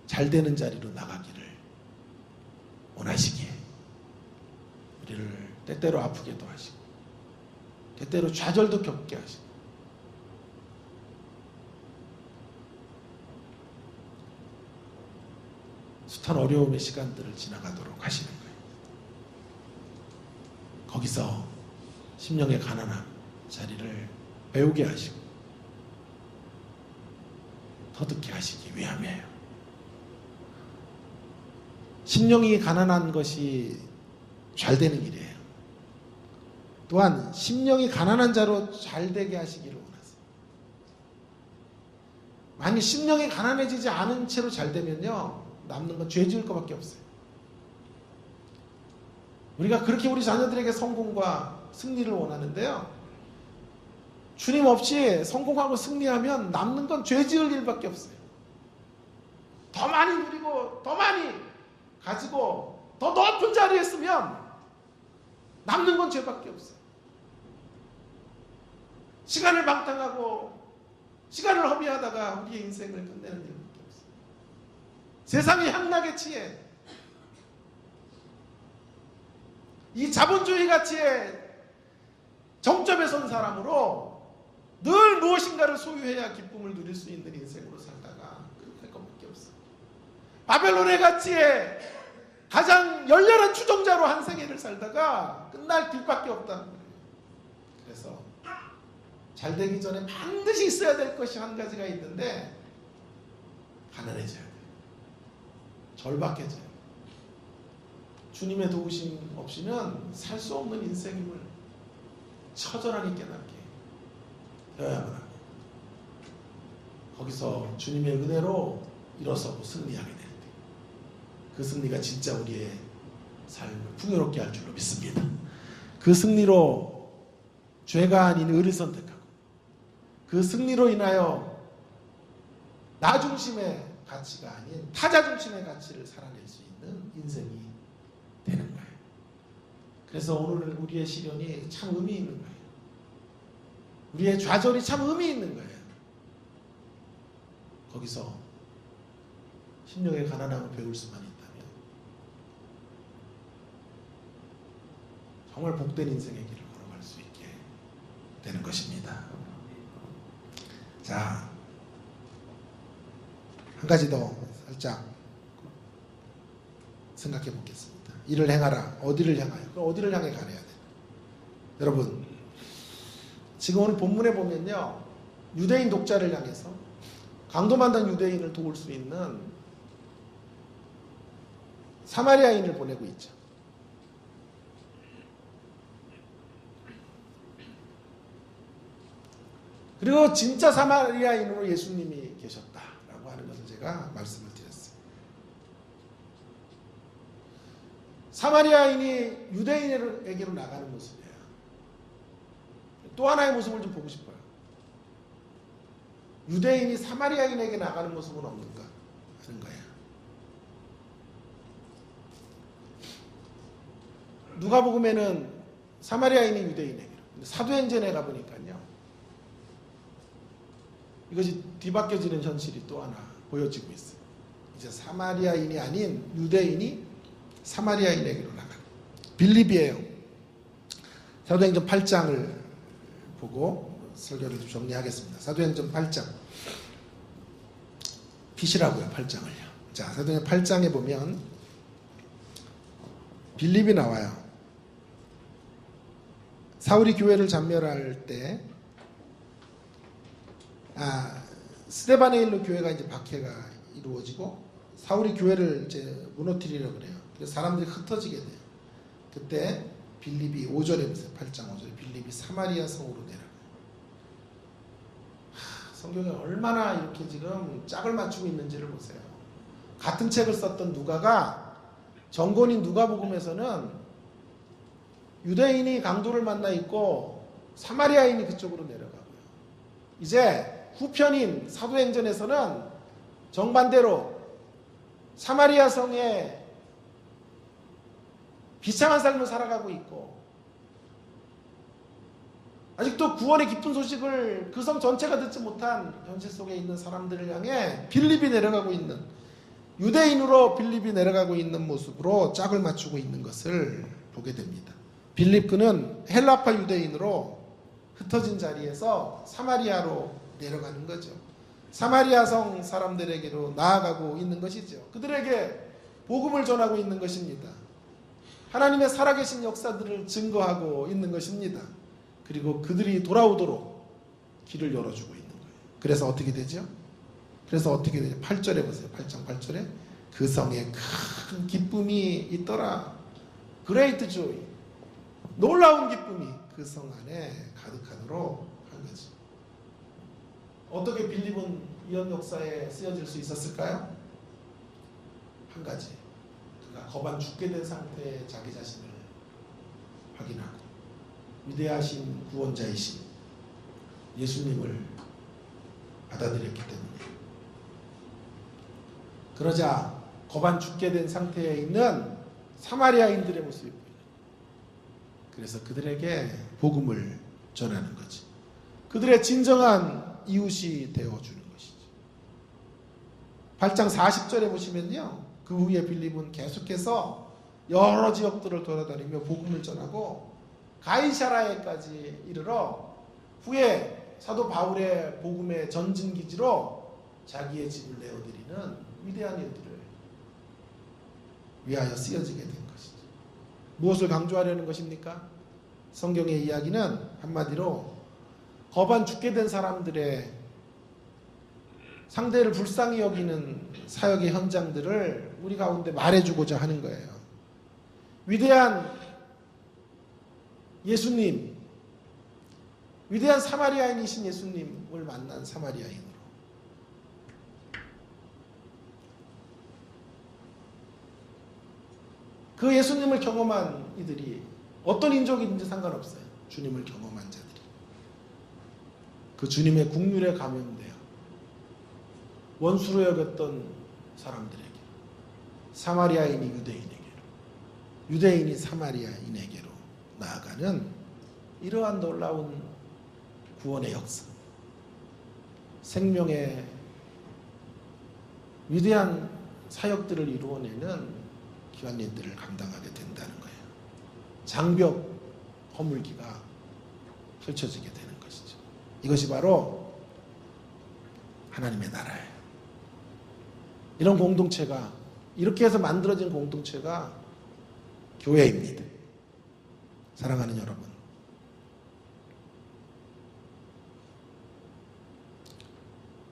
잘 되는 자리로 나가기를 원하시기에 우리를 때때로 아프게도 하시고 때때로 좌절도 겪게 하시고 숱한 어려움의 시간들을 지나가도록 하시는 거예요. 거기서 심령의 가난함 자리를 배우게 하시고 터득게 하시기 위함이에요. 심령이 가난한 것이 잘 되는 일이에요. 또한 심령이 가난한 자로 잘 되게 하시기를 원하세요. 만약 심령이 가난해지지 않은 채로 잘 되면요, 남는 건 죄 지을 것밖에 없어요. 우리가 그렇게 우리 자녀들에게 성공과 승리를 원하는데요, 주님 없이 성공하고 승리하면 남는 건 죄 지을 일밖에 없어요. 더 많이 누리고 더 많이 가지고 더 높은 자리에 있으면 남는 건 죄밖에 없어요. 시간을 방탕하고 시간을 허비하다가 우리의 인생을 끝내는 일밖에 없어요. 세상의 향락에 취해 이 자본주의 가치의 정점에 선 사람으로 늘 무엇인가를 소유해야 기쁨을 누릴 수 있는 인생으로 살다가 끝날 것밖에 없어요. 바벨론의 가치에 가장 열렬한 추종자로 한 생애를 살다가 끝날 길밖에 없다는 거예요. 그래서 잘 되기 전에 반드시 있어야 될 것이 한 가지가 있는데, 가난해져야 돼요. 절박해져야 돼요. 주님의 도우심 없이는 살 수 없는 인생임을 처절하게 깨닫게 되어야만 합니다. 거기서 주님의 은혜로 일어서고 승리하게 됩니다. 그 승리가 진짜 우리의 삶을 풍요롭게 할 줄로 믿습니다. 그 승리로 죄가 아닌 의를 선택하고 그 승리로 인하여 나 중심의 가치가 아닌 타자 중심의 가치를 살아낼 수 있는 인생이 되는 거예요. 그래서 오늘 우리의 시련이 참 의미 있는 거예요. 우리의 좌절이 참 의미 있는 거예요. 거기서 심령의 가난함을 배울 수만 있다면 정말 복된 인생의 길을 걸어갈 수 있게 되는 것입니다. 자, 한 가지 더 살짝 생각해 보겠습니다. 이를 행하라. 어디를 향하여? 그럼 어디를 향해 가야 돼? 여러분, 지금 오늘 본문에 보면요, 유대인 독자를 향해서 강도만당 유대인을 도울 수 있는 사마리아인을 보내고 있죠. 그리고 진짜 사마리아인으로 예수님이 계셨다라고 하는 것을 제가 말씀을 드렸어요. 사마리아인이 유대인에게로 나가는 모습이에요. 또 하나의 모습을 좀 보고 싶어요. 유대인이 사마리아인에게 나가는 모습은 없는가 하는 거예요. 누가복음에는 사마리아인이 유대인에게로, 사도행전에 가보니까요, 이것이 뒤바뀌어지는 현실이 또 하나 보여지고 있어요. 이제 사마리아인이 아닌 유대인이 사마리아인에게로 나가는 빌립이에요. 사도행전 8장을 보고 설교를 좀 정리하겠습니다. 사도행전 8장 피시라고요. 8장을요. 자, 사도행전 8장에 보면 빌립이 나와요. 사울이 교회를 잔멸할 때 스데반의 일로 교회가 이제 박해가 이루어지고 사울이 교회를 이제 무너뜨리려고 그래요. 그래서 사람들이 흩어지게 돼요. 그때 빌립이 5절에 보세요. 8장 5절에 빌립이 사마리아 성으로 내려가요. 성경에 얼마나 이렇게 지금 짝을 맞추고 있는지를 보세요. 같은 책을 썼던 누가가 정권인 누가복음에서는 유대인이 강도를 만나 있고 사마리아인이 그쪽으로 내려가고요. 이제 후편인 사도행전에서는 정반대로 사마리아 성에 비참한 삶을 살아가고 있고 아직도 구원의 기쁜 소식을 그 성 전체가 듣지 못한 현실 속에 있는 사람들을 향해 빌립이 내려가고 있는, 유대인으로 빌립이 내려가고 있는 모습으로 짝을 맞추고 있는 것을 보게 됩니다. 빌립 그는 헬라파 유대인으로 흩어진 자리에서 사마리아로 내려가는 거죠. 사마리아 성 사람들에게로 나아가고 있는 것이죠. 그들에게 복음을 전하고 있는 것입니다. 하나님의 살아계신 역사들을 증거하고 있는 것입니다. 그리고 그들이 돌아오도록 길을 열어주고 있는 거예요. 그래서 어떻게 되죠? 8절에 보세요. 8장 8절에 그 성에 큰 기쁨이 있더라. Great joy. 놀라운 기쁨이 그 성 안에 가득하도록 한 거죠. 어떻게 빌립은 이런 역사에 쓰여질 수 있었을까요? 한 가지. 그가 거반 죽게 된 상태에 자기 자신을 확인하고 위대하신 구원자이신 예수님을 받아들였기 때문에, 그러자 거반 죽게 된 상태에 있는 사마리아인들의 모습이 보여요. 그래서 그들에게 복음을 전하는 거지. 그들의 진정한 이웃이 되어주는 것이죠. 8장 40절에 보시면요, 그 후에 빌립은 계속해서 여러 지역들을 돌아다니며 복음을 전하고 가이사라에까지 이르러 후에 사도 바울의 복음의 전진기지로 자기의 집을 내어드리는 위대한 일들을 위하여 쓰여지게 된 것이죠. 무엇을 강조하려는 것입니까? 성경의 이야기는 한마디로 거반 죽게 된 사람들의 상대를 불쌍히 여기는 사역의 현장들을 우리 가운데 말해주고자 하는 거예요. 위대한 예수님, 위대한 사마리아인이신 예수님을 만난 사마리아인으로 그 예수님을 경험한 이들이 어떤 인종이든지 상관없어요. 주님을 경험한 자들이 그 주님의 국률에 감염되어 원수로 여겼던 사람들에게, 사마리아인이 유대인에게로, 유대인이 사마리아인에게로 나아가는 이러한 놀라운 구원의 역사, 생명의 위대한 사역들을 이루어내는 귀한 일들을 감당하게 된다는 거예요. 장벽 허물기가 펼쳐지게 되는 것이죠. 이것이 바로 하나님의 나라예요. 이런 공동체가, 이렇게 해서 만들어진 공동체가 교회입니다. 사랑하는 여러분,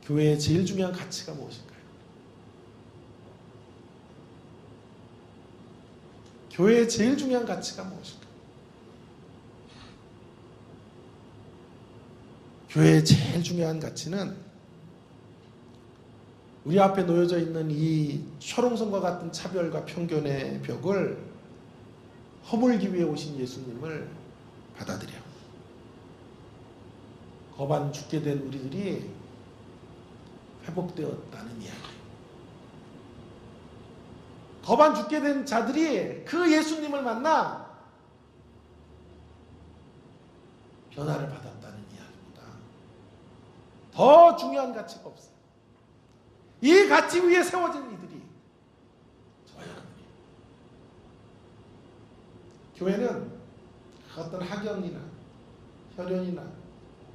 교회의 제일 중요한 가치가 무엇일까요? 교회의 제일 중요한 가치가 무엇일까요? 교회의 제일 중요한 가치는 우리 앞에 놓여져 있는 이 초롱성과 같은 차별과 편견의 벽을 허물기 위해 오신 예수님을 받아들여 거반 죽게 된 우리들이 회복되었다는 이야기. 거반 죽게 된 자들이 그 예수님을 만나 변화를 받았다는 이야기보다 더 중요한 가치가 없어요. 이 가치 위에 세워진 이들이 저와 여러분이에요. 교회는 어떤 학연이나 혈연이나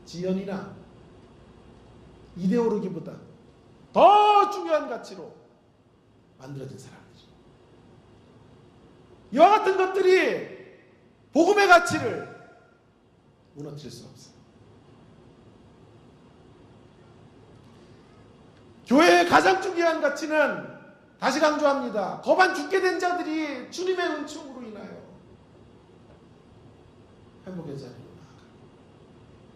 지연이나 이데올로기보다 더 중요한 가치로 만들어진 사람이죠. 이와 같은 것들이 복음의 가치를 무너뜨릴 수 없어요. 교회의 가장 중요한 가치는, 다시 강조합니다, 거반 죽게 된 자들이 주님의 은총으로 인하여 회복의 자리로 나아가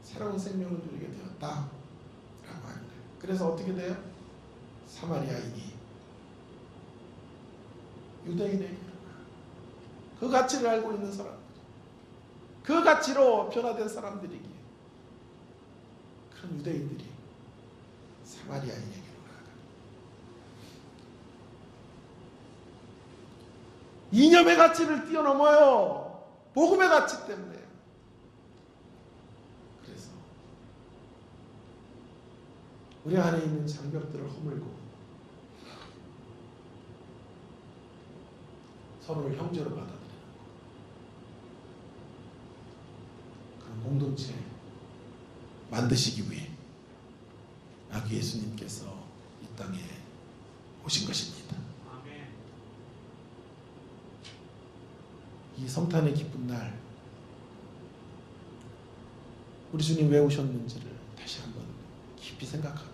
새로운 생명을 누리게 되었다 라고 하는 거예요. 그래서 어떻게 돼요? 사마리아인이 유대인에게 그 가치를 알고 있는 사람들, 그 가치로 변화된 사람들이기에 그런 유대인들이 사마리아인에게로 나아가는, 이념의 가치를 뛰어넘어요. 복음의 가치 때문에. 그래서 우리 안에 있는 장벽들을 허물고 서로를 형제로 받아들이는 그런 공동체 만드시기 위해 아기 예수님께서 이 땅에 오신 것입니다. 아멘. 이 성탄의 기쁜 날, 우리 주님 왜 오셨는지를 다시 한번 깊이 생각하고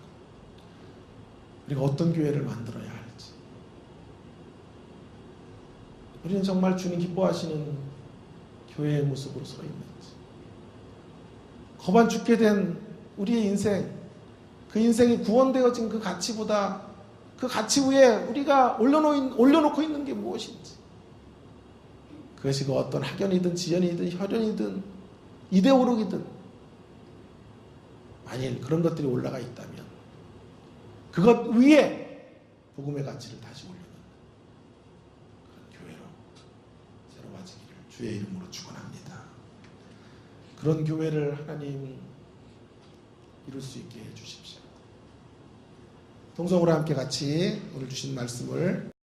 우리가 어떤 교회를 만들어야 할지, 우리는 정말 주님 기뻐하시는 교회의 모습으로 서 있는지, 거반 죽게 된 우리의 인생, 그 인생이 구원되어진 그 가치보다 그 가치 위에 우리가 올려놓고 있는 게 무엇인지, 그것이 그 어떤 학연이든 지연이든 혈연이든 이데올로기든 만일 그런 것들이 올라가 있다면 그것 위에 복음의 가치를 다시 올려놓는 그런 교회로 새로워지기를 주의 이름으로 축원합니다. 그런 교회를 하나님 이룰 수 있게 해주십시오. 동성으로 함께 같이 오늘 주신 말씀을